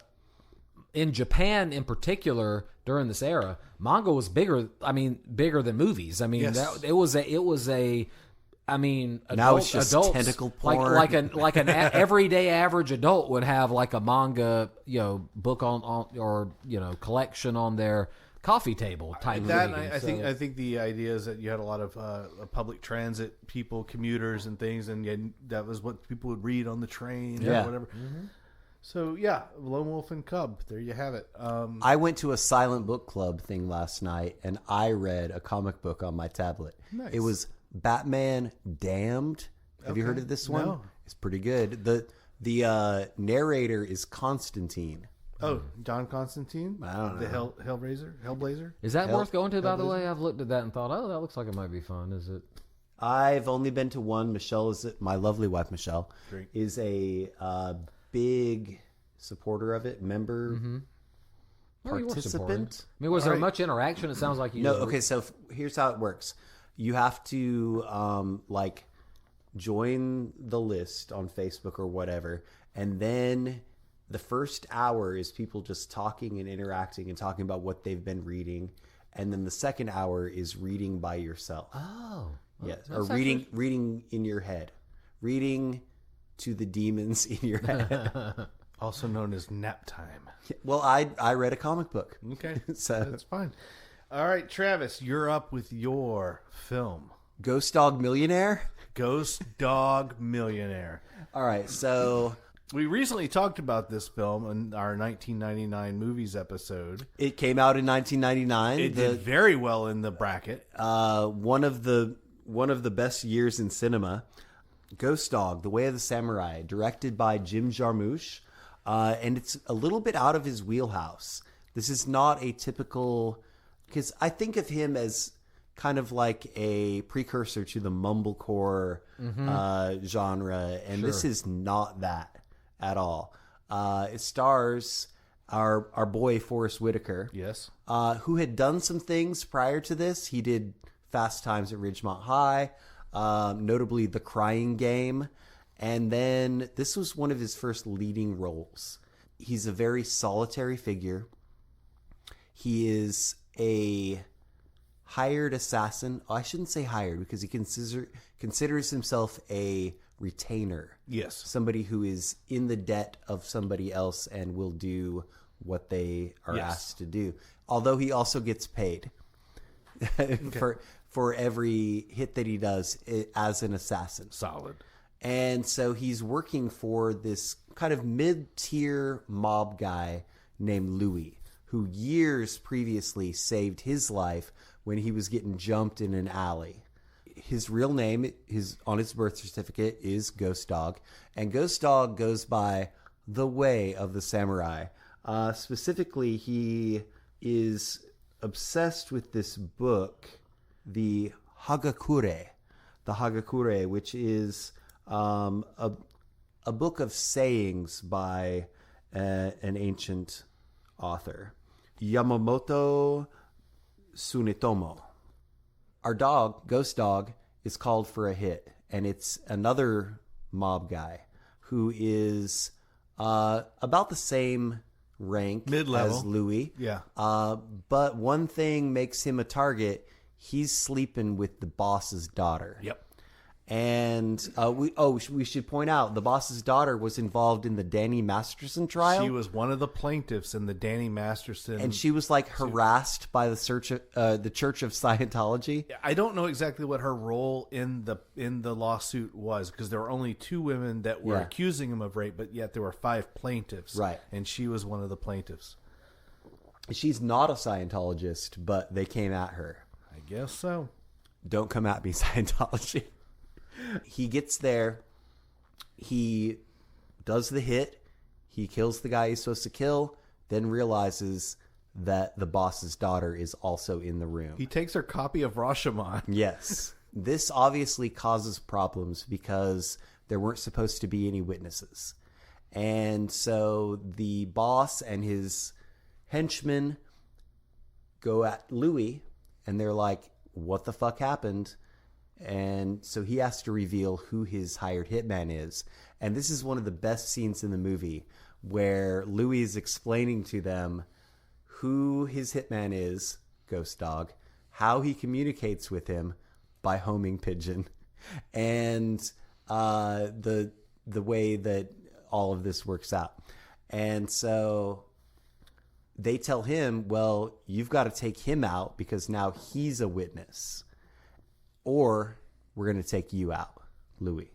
in Japan, in particular, during this era, manga was bigger. I mean, bigger than movies. I mean, it was a. I mean,
now it's just
adults,
tentacle porn.
like an everyday average adult would have like a manga, book on or collection on their coffee table type
That
reading.
I think the idea is that you had a lot of public transit people, commuters, and things, and that was what people would read on the train or whatever. Mm-hmm. So Lone Wolf and Cub. There you have it.
I went to a silent book club thing last night, and I read a comic book on my tablet.
Nice.
It was Batman Damned. Have you heard of this one?
No.
It's pretty good. The narrator is Constantine.
Oh, John Constantine?
I don't know.
The Hellblazer?
Is that worth going to? By the way, I've looked at that and thought, oh, that looks like it might be fun. Is it?
I've only been to one. Michelle my lovely wife. Michelle
Great.
is a big supporter of it. Member,
Well, you were supportive.
participant.
I mean, was there much interaction? It sounds like you.
No. Okay. So here's how it works. You have to join the list on Facebook or whatever, and then the first hour is people just talking and interacting and talking about what they've been reading, and then the second hour is reading by yourself.
Oh,
Yes, or reading in your head, reading to the demons in your head.
Also known as nap time.
Well, I read a comic book.
Okay,
So
that's fine. All right, Travis, you're up with your film.
Ghost Dog Millionaire.
Ghost Dog Millionaire.
All right, so
We recently talked about this film in our 1999 movies episode.
it came out in 1999.
It did very well in the bracket.
One of the best years in cinema. Ghost Dog: The Way of the Samurai, directed by Jim Jarmusch, and it's a little bit out of his wheelhouse. This is not a typical, because I think of him as kind of like a precursor to the mumblecore genre, and this is not that at all. It stars our boy Forrest Whitaker,
Yes.
who had done some things prior to this. He did Fast Times at Ridgemont High, notably The Crying Game, and then this was one of his first leading roles. He's a very solitary figure. He is a hired assassin. I shouldn't say hired because he considers himself a retainer.
Yes.
Somebody who is in the debt of somebody else and will do what they are asked to do. Although he also gets paid for every hit that he does as an assassin.
Solid.
And so he's working for this kind of mid-tier mob guy named Louis, who years previously saved his life when he was getting jumped in an alley. His real name on his birth certificate is Ghost Dog, and Ghost Dog goes by the Way of the Samurai. Specifically, he is obsessed with this book, the Hagakure, which is a book of sayings by an ancient author, Yamamoto Tsunetomo. Our dog, Ghost Dog, is called for a hit, and it's another mob guy who is about the same rank
Mid-level.
as Louis.
Yeah.
But one thing makes him a target. He's sleeping with the boss's daughter.
Yep.
And we should point out the boss's daughter was involved in the Danny Masterson trial.
She was one of the plaintiffs in the Danny Masterson.
And she was like harassed by the Church of Scientology.
I don't know exactly what her role in the lawsuit was, because there were only 2 women that were accusing him of rape, but yet there were 5 plaintiffs.
Right.
And she was one of the plaintiffs.
She's not a Scientologist, but they came at her.
I guess so.
Don't come at me, Scientology. He gets there. He does the hit. He kills the guy he's supposed to kill, then realizes that the boss's daughter is also in the room.
He takes her copy of Rashomon.
Yes. This obviously causes problems because there weren't supposed to be any witnesses. And so the boss and his henchmen go at Louis, and they're like, what the fuck happened? And so he has to reveal who his hired hitman is. And this is one of the best scenes in the movie, where Louis is explaining to them who his hitman is, Ghost Dog, how he communicates with him by homing pigeon, and the way that all of this works out. And so they tell him, well, you've got to take him out because now he's a witness, or we're going to take you out, Louis.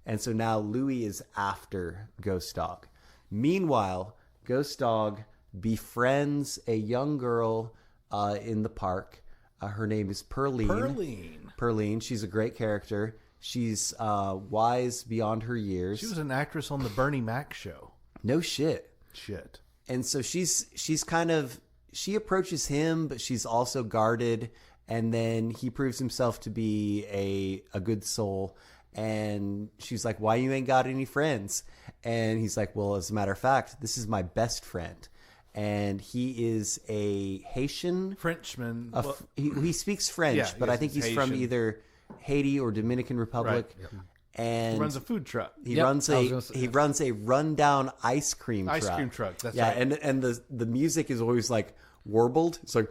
And so now Louis is after Ghost Dog. Meanwhile, Ghost Dog befriends a young girl in the park. Her name is Pearline. Pearline. She's a great character. She's wise beyond her years.
She was an actress on the Bernie Mac show.
No shit.
Shit.
And so she's kind of, she approaches him, but she's also guarded. And then he proves himself to be a good soul. And she's like, why you ain't got any friends? And he's like, well, as a matter of fact, this is my best friend. And he is a Haitian
Frenchman.
He speaks French, but I think he's from either Haiti or Dominican Republic.
Right. Yep.
And
He runs a food truck.
He runs a rundown ice cream truck.
Ice cream truck. That's
yeah,
right.
and the music is always like warbled. It's like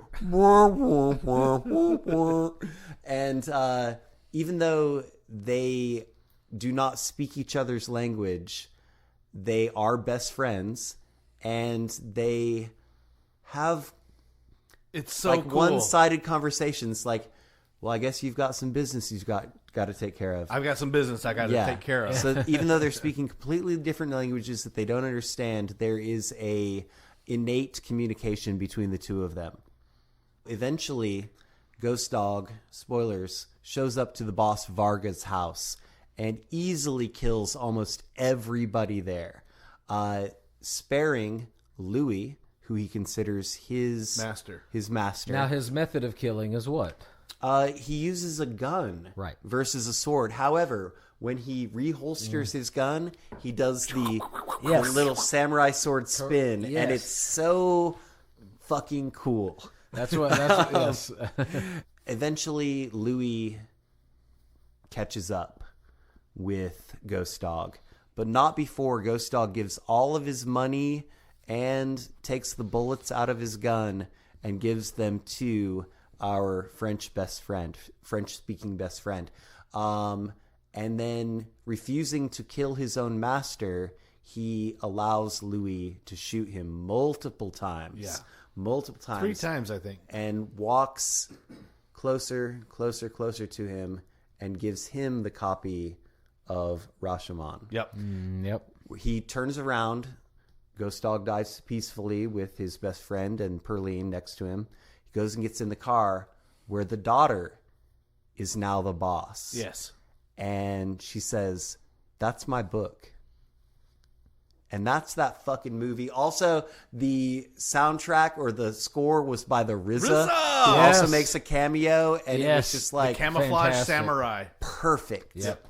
and even though they do not speak each other's language, they are best friends, and they have
It's so
like
cool.
one-sided conversations. Like, well, I guess you've got some business you've got to take care of.
I've got some business I got to take care of.
So even though they're speaking completely different languages that they don't understand, there is a innate communication between the two of them. Eventually, Ghost Dog, spoilers, shows up to the boss Varga's house and easily kills almost everybody there, sparing Louis, who he considers his
Master.
His master.
Now, his method of killing is what?
He uses a gun
Right.
versus a sword. However, when he reholsters his gun, he does the
Yes.
little samurai sword spin,
Yes.
and it's so fucking cool.
That's yes.
Eventually, Louis catches up with Ghost Dog, but not before Ghost Dog gives all of his money and takes the bullets out of his gun and gives them to our French-speaking best friend. And then, refusing to kill his own master, he allows Louis to shoot him multiple times.
Yeah.
Multiple times.
3 times, I think.
And walks closer to him and gives him the copy of Rashomon.
Yep.
Yep.
He turns around. Ghost Dog dies peacefully with his best friend and Perline next to him. He goes and gets in the car where the daughter is now the boss.
Yes.
And she says, "That's my book." And that's that fucking movie. Also, the soundtrack or the score was by the RZA.
RZA!
Who
Yes.
also makes a cameo. And it was
Yes.
just like
Camouflage
fantastic.
Samurai.
perfect.
Yep.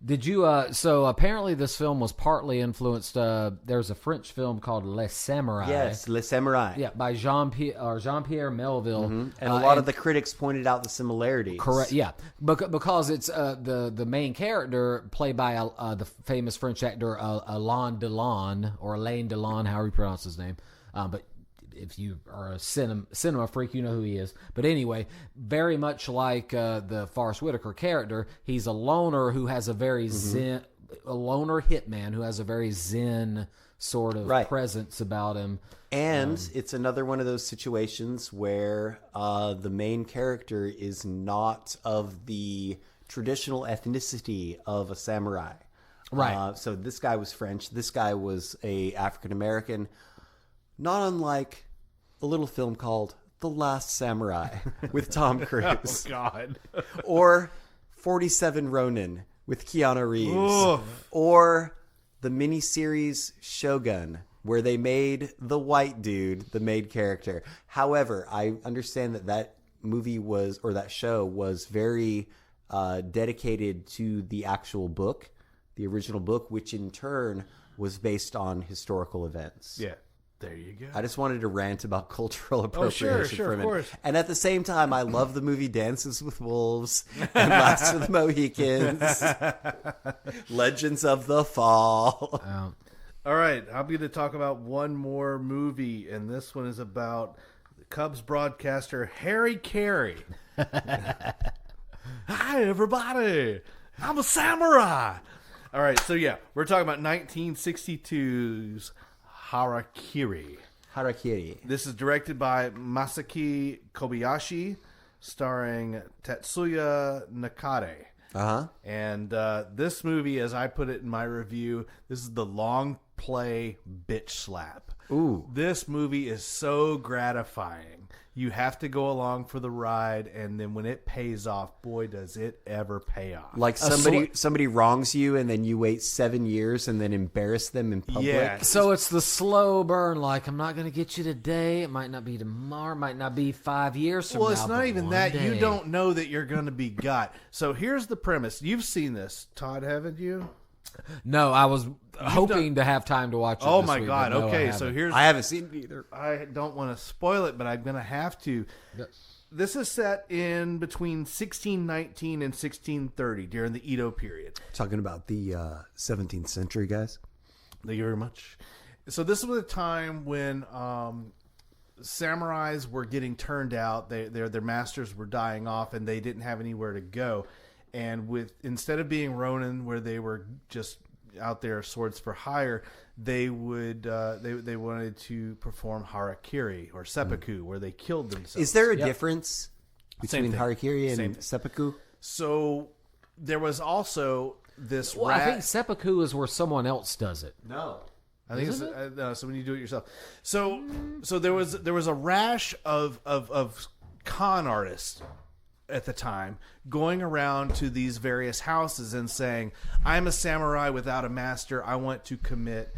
Did you? So apparently, this film was partly influenced. There's a French film called Les Samurai.
Yes, Le Samurai.
Yeah, by Jean-Pierre Melville.
And a lot of the critics pointed out the similarities.
Correct. Yeah, because it's the main character played by the famous French actor Alain Delon, however you pronounce his name. But if you are a cinema freak, you know who he is. But anyway, very much like the Forrest Whitaker character, he's a loner who has a very zen, a loner hitman who has a very zen sort of
Right.
presence about him.
And it's another one of those situations where the main character is not of the traditional ethnicity of a samurai.
Right.
So this guy was French. This guy was a African American. Not unlike a little film called The Last Samurai with Tom Cruise.
Oh, God.
Or 47 Ronin with Keanu Reeves. Or the miniseries Shogun, where they made the white dude the main character. However, I understand that movie was, or that show was very dedicated to the actual book, the original book, which in turn was based on historical events.
Yeah. There you go.
I just wanted to rant about cultural appropriation
sure,
for a
of
minute.
course.
And at the same time, I love the movie Dances with Wolves and Last of the Mohicans, Legends of the Fall.
All right, I'm going to talk about one more movie, and this one is about the Cubs broadcaster Harry Carey. Hi, everybody. I'm a samurai. All right, so yeah, we're talking about 1962's Harakiri.
Harakiri.
This is directed by Masaki Kobayashi, starring Tetsuya Nakade.
Uh-huh.
And this movie, as I put it in my review, this is the long play bitch slap.
Ooh.
This movie is so gratifying. You have to go along for the ride, and then when it pays off, boy, does it ever pay off.
Like somebody wrongs you and then you wait 7 years and then embarrass them in public.
Yeah.
So it's the slow burn, like, I'm not going to get you today. It might not be tomorrow. It might not be 5 years from now.
Well, it's not
but
even
one
that.
day.
You don't know that you're going to be got. So here's the premise. You've seen this, Todd, haven't you?
No, I was hoping to have time to watch it.
Oh,
this
my
week,
God.
but no, I
Okay,
haven't.
so here's...
I haven't seen it either.
I don't want to spoil it, but I'm going to have to. This is set in between 1619 and 1630 during the Edo period.
Talking about the 17th century, guys.
Thank you very much. So this was a time when samurais were getting turned out. Their masters were dying off, and they didn't have anywhere to go. And instead of being Ronin, where they were just out there swords for hire, they would they wanted to perform harakiri or seppuku, where they killed themselves.
Is there a difference between
thing.
harakiri
Same
and
thing.
seppuku?
So there was also this
Well, I think seppuku is where someone else does it.
No.
I think it's so when you do it yourself. So there was a rash of con artists at the time going around to these various houses and saying, "I'm a samurai without a master. I want to commit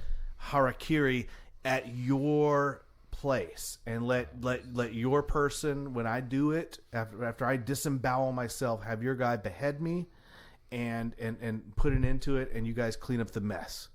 harakiri at your place and let your person, when I do it, after I disembowel myself, have your guy behead me and put an end to it, and you guys clean up the mess.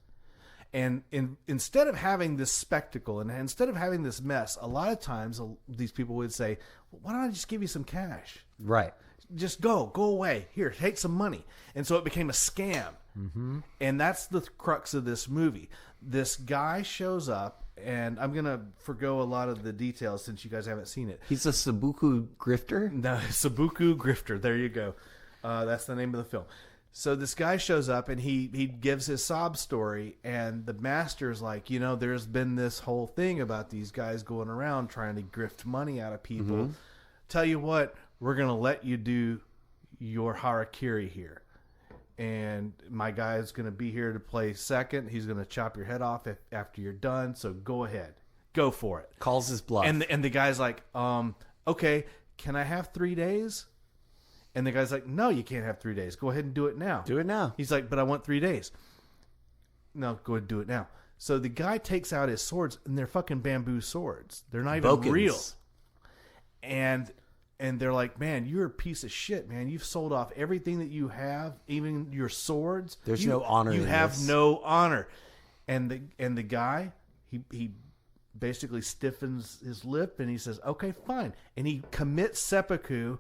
And instead of having this spectacle and instead of having this mess, a lot of times these people would say, well, why don't I just give you some cash?
Right.
Just go away. Here, take some money. And so it became a scam. Mm-hmm. And that's the crux of this movie. This guy shows up, and I'm going to forgo a lot of the details since you guys haven't seen it.
He's a Sabuku grifter?
No, Sabuku grifter. There you go. That's the name of the film. So this guy shows up, and he gives his sob story, and the master's like, there's been this whole thing about these guys going around trying to grift money out of people. Mm-hmm. Tell you what, we're going to let you do your harakiri here. And my guy is going to be here to play second. He's going to chop your head off after you're done. So go ahead. Go for it.
Calls his bluff.
And the guy's like, okay, can I have 3 days? And the guy's like, no, you can't have 3 days. Go ahead and do it now.
Do it now.
He's like, but I want 3 days. No, go ahead and do it now. So the guy takes out his swords, and they're fucking bamboo swords. They're not even real. And they're like, man, you're a piece of shit, man. You've sold off everything that you have, even your swords.
There's no honor in
You have
this.
no honor. And the guy, he basically stiffens his lip, and he says, okay, fine. And he commits seppuku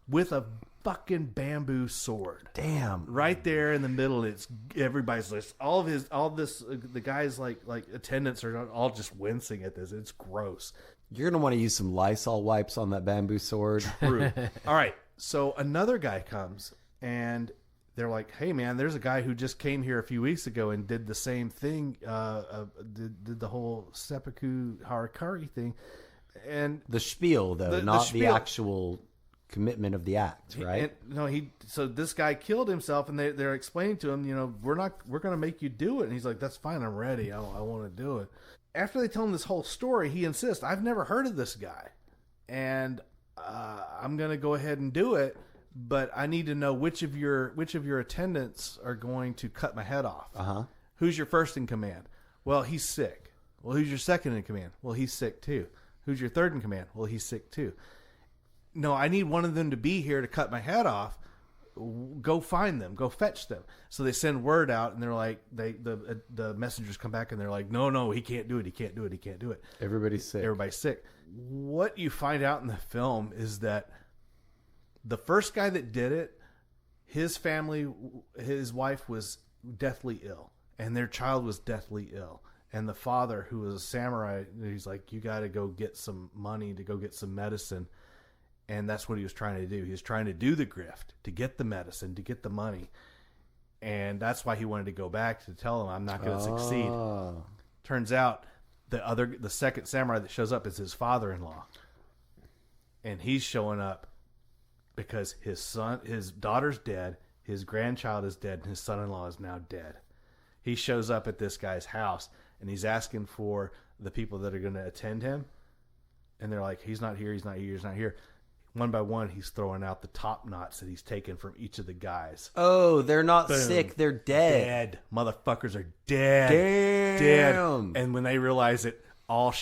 with a fucking bamboo sword.
Damn.
Right there in the middle. It's everybody's like, the guys like attendants are all just wincing at this. It's gross.
You're going to want to use some Lysol wipes on that bamboo sword.
True. All right. So another guy comes, and they're like, hey, man, there's a guy who just came here a few weeks ago and did the same thing, did the whole seppuku harakiri thing. And
The spiel, though, not the actual commitment of the act, right?
So this guy killed himself, and they're explaining to him, we're going to make you do it. And he's like, that's fine. I'm ready. I want to do it. After they tell him this whole story, he insists, I've never heard of this guy, and I'm going to go ahead and do it, but I need to know which of your attendants are going to cut my head off.
Uh-huh.
Who's your first in command? Well, he's sick. Well, who's your second in command? Well, he's sick too. Who's your third in command? Well, he's sick too. No, I need one of them to be here to cut my head off. Go find them. Go fetch them. So they send word out, and they're like, the messengers come back, and they're like, no, he can't do it. He can't do it. He can't do it.
Everybody's sick.
What you find out in the film is that the first guy that did it, his family, his wife was deathly ill, and their child was deathly ill. And the father, who was a samurai, he's like, you got to go get some money to go get some medicine. And that's what he was trying to do. He was trying to do the grift, to get the medicine, to get the money. And that's why he wanted to go back to tell him, I'm not going to succeed. Turns out the second samurai that shows up is his father-in-law. And he's showing up because his daughter's dead, his grandchild is dead, and his son-in-law is now dead. He shows up at this guy's house, and he's asking for the people that are going to attend him. And they're like, he's not here, he's not here, he's not here. One by one, he's throwing out the top knots that he's taken from each of the guys.
Oh, they're not sick. They're dead.
Dead. Motherfuckers are dead.
Damn.
Dead. And when they realize it, all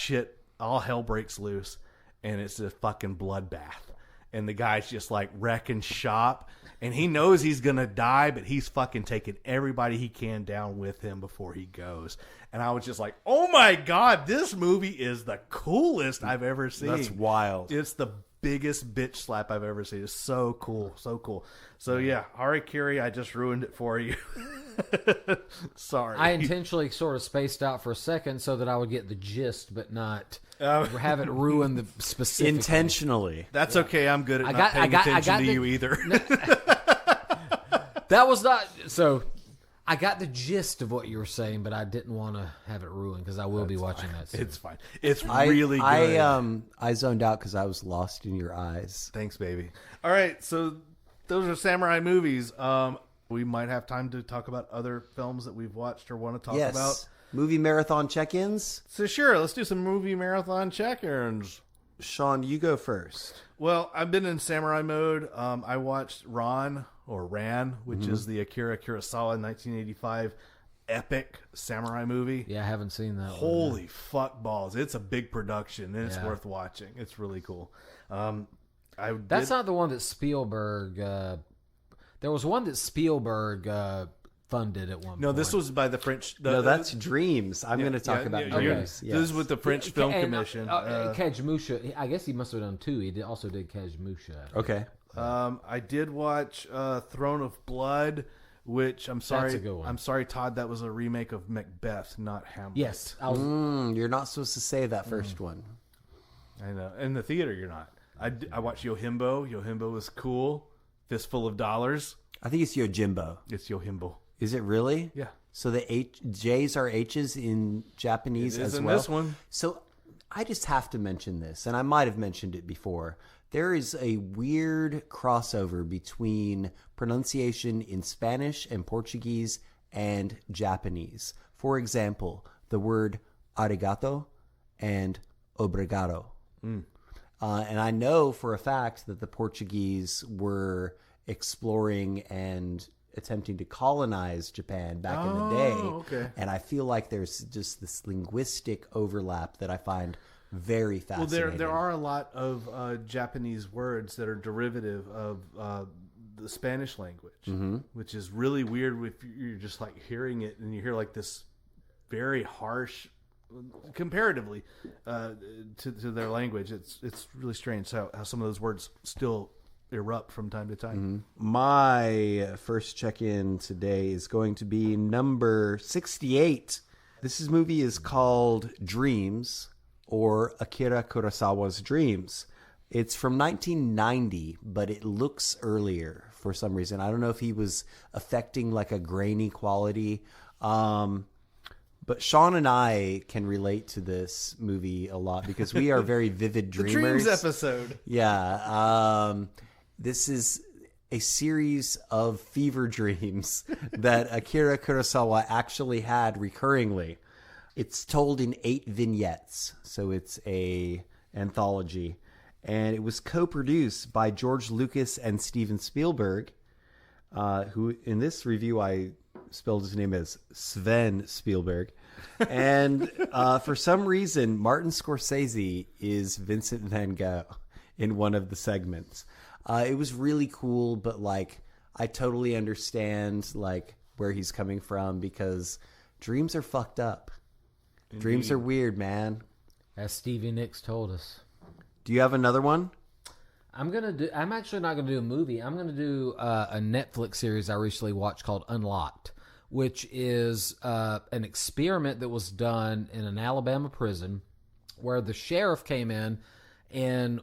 hell breaks loose, and it's a fucking bloodbath. And the guy's just like wrecking shop, and he knows he's going to die, but he's fucking taking everybody he can down with him before he goes. And I was just like, oh my God, this movie is the coolest I've ever seen.
That's wild.
It's the biggest bitch slap I've ever seen. It's so cool. So cool. So yeah, Harakiri, I just ruined it for you. Sorry.
I intentionally sort of spaced out for a second so that I would get the gist, but not have it ruin the specific.
Intentionally.
That's okay. I'm good at not paying attention to you either.
That was not... So, I got the gist of what you were saying, but I didn't want to have it ruined because I will be watching that soon.
It's fine. It's really good.
I zoned out because I was lost in your eyes.
Thanks, baby. All right, so those are samurai movies. We might have time to talk about other films that we've watched or want to talk about.
Movie marathon check-ins?
So sure, let's do some movie marathon check-ins.
Shawn, you go first.
Well, I've been in samurai mode. I watched Ran, which is the Akira Kurosawa 1985 epic samurai movie.
Yeah, I haven't seen that.
Holy fuck balls! It's a big production, and it's worth watching. It's really cool.
That's not the one that Spielberg. There was one that Spielberg funded at one point.
No, this was by the French.
No, that's Dreams. I'm going to talk about Dreams.
This is with the French Film Commission.
Kajmusha, I guess he must have done two. He also did Kajmusha.
Okay.
I did watch Throne of Blood, which I'm sorry.
That's a good one.
I'm sorry, Todd. That was a remake of Macbeth, not Hamlet.
Yes.
You're not supposed to say that first one.
I know. In the theater, you're not. I watched Yojimbo. Yojimbo was cool. Fistful of Dollars.
I think it's Yojimbo.
It's Yojimbo.
Is it really?
Yeah.
So the J's are H's in Japanese as well?
In this one.
So I just have to mention this, and I might have mentioned it before. There is a weird crossover between pronunciation in Spanish and Portuguese and Japanese. For example, the word arigato and obrigado. And I know for a fact that the Portuguese were exploring and attempting to colonize Japan back in the day.
Okay.
And I feel like there's just this linguistic overlap that I find very fascinating.
Well, there are a lot of Japanese words that are derivative of the Spanish language, which is really weird if you're just like hearing it and you hear like this very harsh, comparatively to their language. It's really strange how some of those words still erupt from time to time.
My first check-in today is going to be number 68. This movie is called Dreams, or Akira Kurosawa's Dreams. It's from 1990, but it looks earlier for some reason. I don't know if he was affecting like a grainy quality. But Shawn and I can relate to this movie a lot because we are very vivid dreamers.
The Dreams episode.
Yeah. This is a series of fever dreams that Akira Kurosawa actually had recurringly. It's told in 8 vignettes, so it's a anthology. And it was co-produced by George Lucas and Steven Spielberg, who in this review I spelled his name as Sven Spielberg. And for some reason, Martin Scorsese is Vincent van Gogh in one of the segments. It was really cool, but like I totally understand like where he's coming from because dreams are fucked up. Indeed. Dreams are weird, man.
As Stevie Nicks told us.
Do you have another one?
I'm actually not gonna do a movie. I'm gonna do a Netflix series I recently watched called Unlocked, which is an experiment that was done in an Alabama prison where the sheriff came in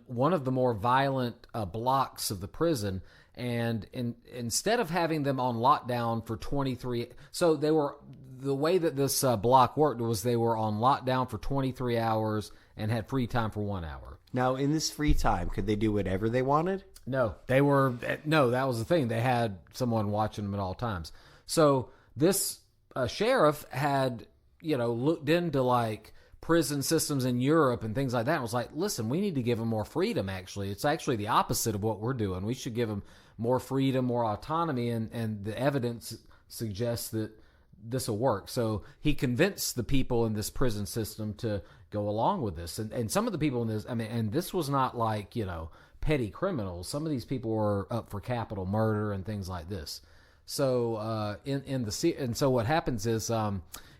one of the more violent blocks of the prison, and instead of having them on lockdown for 23, so the way that this block worked was they were on lockdown for 23 hours and had free time for 1 hour.
Now, in this free time, could they do whatever they wanted?
No, that was the thing. They had someone watching them at all times. So this sheriff had, looked into like prison systems in Europe and things like that. And was like, listen, we need to give them more freedom. Actually, it's actually the opposite of what we're doing. We should give them more freedom, more autonomy, and the evidence suggests that this will work. So he convinced the people in this prison system to go along with this. And some of the people in this, and this was not like, petty criminals. Some of these people were up for capital murder and things like this. So so what happens is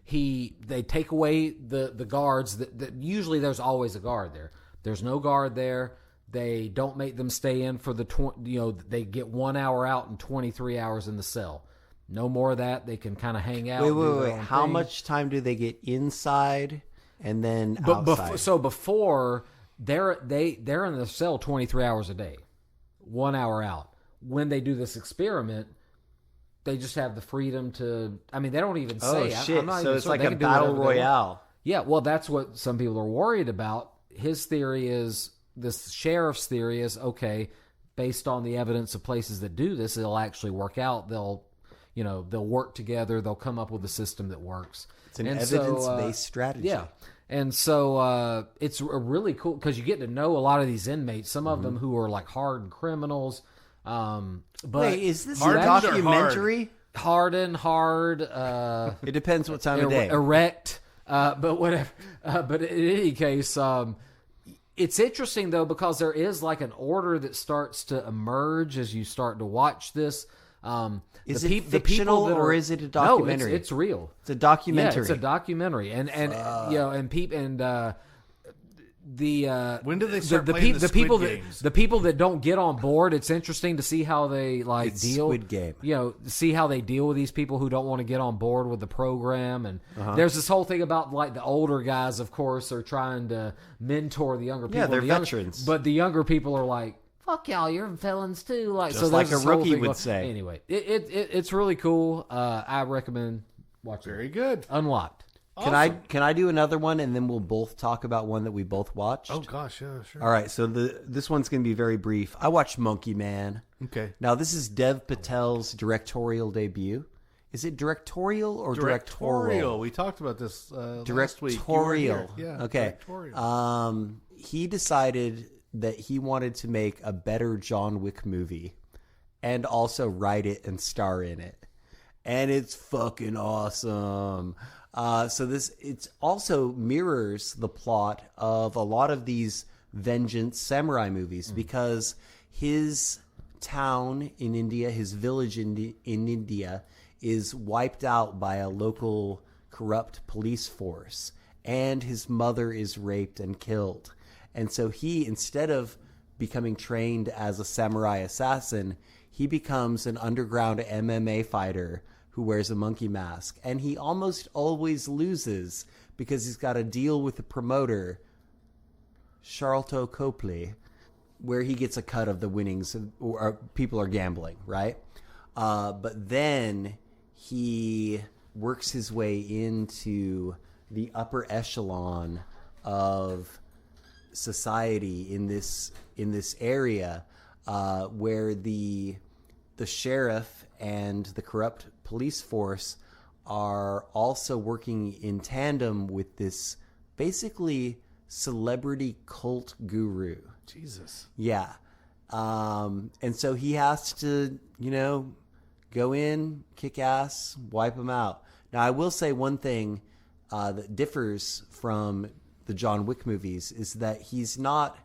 they take away the guards that usually there's always a guard there. There's no guard there. They don't make them stay in for they get 1 hour out and 23 hours in the cell. No more of that. They can kind of hang out.
Wait. How much time do they get inside and then outside?
Before they're in the cell 23 hours a day, 1 hour out. When they do this experiment, they just have the freedom to. They don't even say.
Oh shit!
I'm not
so
even
it's
sure.
like a battle royale.
Yeah, well, that's what some people are worried about. His theory is this. Sheriff's theory is okay, based on the evidence of places that do this, it'll actually work out. They'll work together. They'll come up with a system that works.
It's an evidence-based strategy.
Yeah. And so it's really cool because you get to know a lot of these inmates, some of them who are like hardened criminals. But
wait, is this a documentary?
hard.
It depends what time of day.
Erect. But whatever. But in any case, it's interesting though because there is like an order that starts to emerge as you start to watch this.
Is it fictional or is it a documentary?
No, it's real.
It's a documentary.
Yeah, it's a documentary, and
when do they start playing the
people
games?
the people that don't get on board, it's interesting to see how they deal.
Squid Game.
See how they deal with these people who don't want to get on board with the program. And there's this whole thing about like the older guys, of course, are trying to mentor the younger people.
Yeah, they're veterans.
But the younger people are like, "Fuck y'all, you're felons too." Like,
just
so
like a
this whole
rookie
thing
would say.
Anyway, it's really cool. I recommend watching.
Very good.
Unlocked.
Awesome.
Can I do another one and then we'll both talk about one that we both watched?
Oh gosh, yeah, sure.
All right, so this one's going to be very brief. I watched Monkey Man.
Okay.
Now this is Dev Patel's directorial debut. Is it directorial or directorial?
We talked about this last week.
Directorial.
Yeah.
Okay.
Directorial.
He decided that he wanted to make a better John Wick movie and also write it and star in it. And it's fucking awesome. So it also mirrors the plot of a lot of these vengeance samurai movies because his town in India, his village in India, is wiped out by a local corrupt police force, and his mother is raped and killed. And so he, instead of becoming trained as a samurai assassin, he becomes an underground MMA fighter who wears a monkey mask. And he almost always loses because he's got a deal with the promoter, Charlton Copley, where he gets a cut of the winnings, or people are gambling, right? But then he works his way into the upper echelon of society in this area, where the sheriff and the corrupt police force are also working in tandem with this basically celebrity cult guru.
Jesus.
Yeah. And so he has to, go in, kick ass, wipe them out. Now, I will say one thing that differs from the John Wick movies is that he's not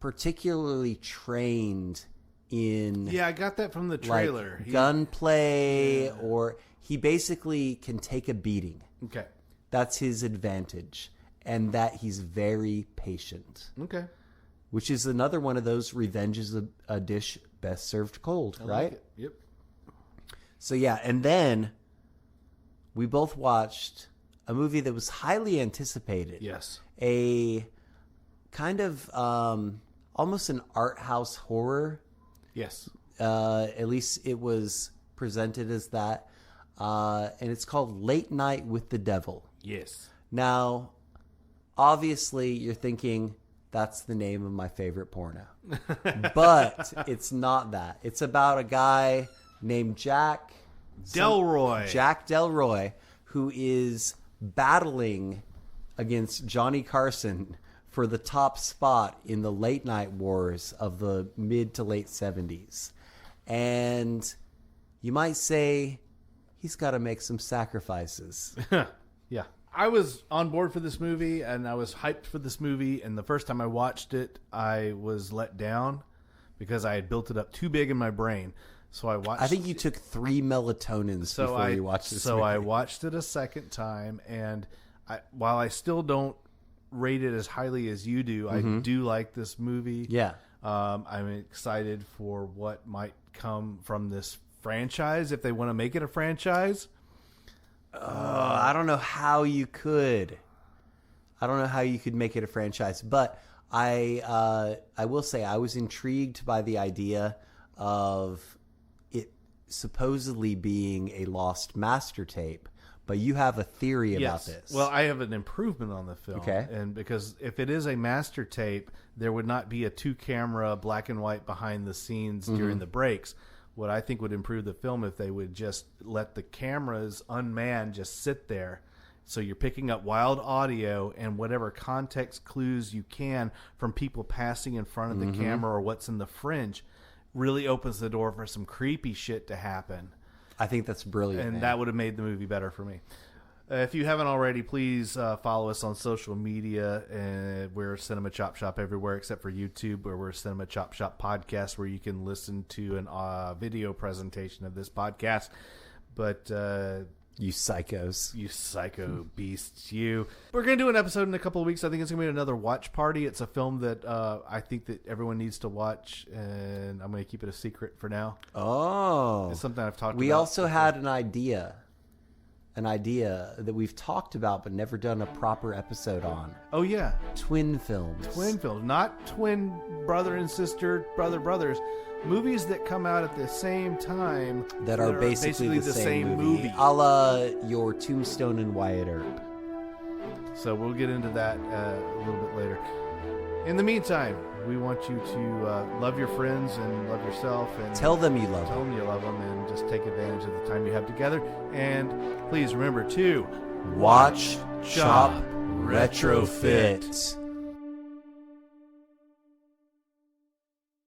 particularly trained in...
Yeah, I got that from the trailer.
Gunplay, or he basically can take a beating.
Okay.
That's his advantage. And that he's very patient.
Okay.
Which is another one of those revenge is a dish best served cold, right?
Like it. Yep.
So yeah, and then we both watched a movie that was highly anticipated.
Yes.
A kind of almost an art house horror.
Yes.
At least it was presented as that. And it's called Late Night with the Devil.
Yes.
Now, obviously, you're thinking, that's the name of my favorite porno. But it's not that. It's about a guy named Jack Delroy, who is battling against Johnny Carson for the top spot in the late night wars of the mid to late 70s. And you might say he's got to make some sacrifices.
Yeah. I was on board for this movie, and I was hyped for this movie, and the first time I watched it, I was let down because I had built it up too big in my brain. So I
think you took 3 melatonins before you watched this movie.
So I watched it a second time, and while I still don't rate it as highly as you do, I do like this movie.
Yeah.
I'm excited for what might come from this franchise, if they want to make it a franchise.
I don't know how you could. I don't know how you could make it a franchise, but I will say I was intrigued by the idea of it supposedly being a lost master tape. But you have a theory about this.
Well, I have an improvement on the film.
Okay.
And because if it is a master tape, there would not be a 2-camera black and white behind the scenes during the breaks. What I think would improve the film if they would just let the cameras unmanned just sit there. So you're picking up wild audio and whatever context clues you can from people passing in front of the camera or what's in the fringe really opens the door for some creepy shit to happen.
I think that's brilliant.
And
man.
that would have made the movie better for me. If you haven't already, please follow us on social media. We're Cinema Chop Shop everywhere except for YouTube, where we're Cinema Chop Shop Podcast, where you can listen to a video presentation of this podcast. But
you psychos.
You psycho beasts, you. We're going to do an episode in a couple of weeks. I think it's going to be another watch party. It's a film that I think that everyone needs to watch, and I'm going to keep it a secret for now.
Oh.
It's something I've talked about.
We also had an idea that we've talked about but never done a proper episode on.
Oh, yeah.
Twin films.
Twin films. Not twin brother and sister, brothers. Movies that come out at the same time
that are basically the same movie. A la your Tombstone and Wyatt Earp.
So we'll get into that a little bit later. In the meantime, we want you to love your friends and love yourself. And
tell them you love them.
Tell them you love them, and just take advantage of the time you have together. And please remember to
watch, chop, retrofit.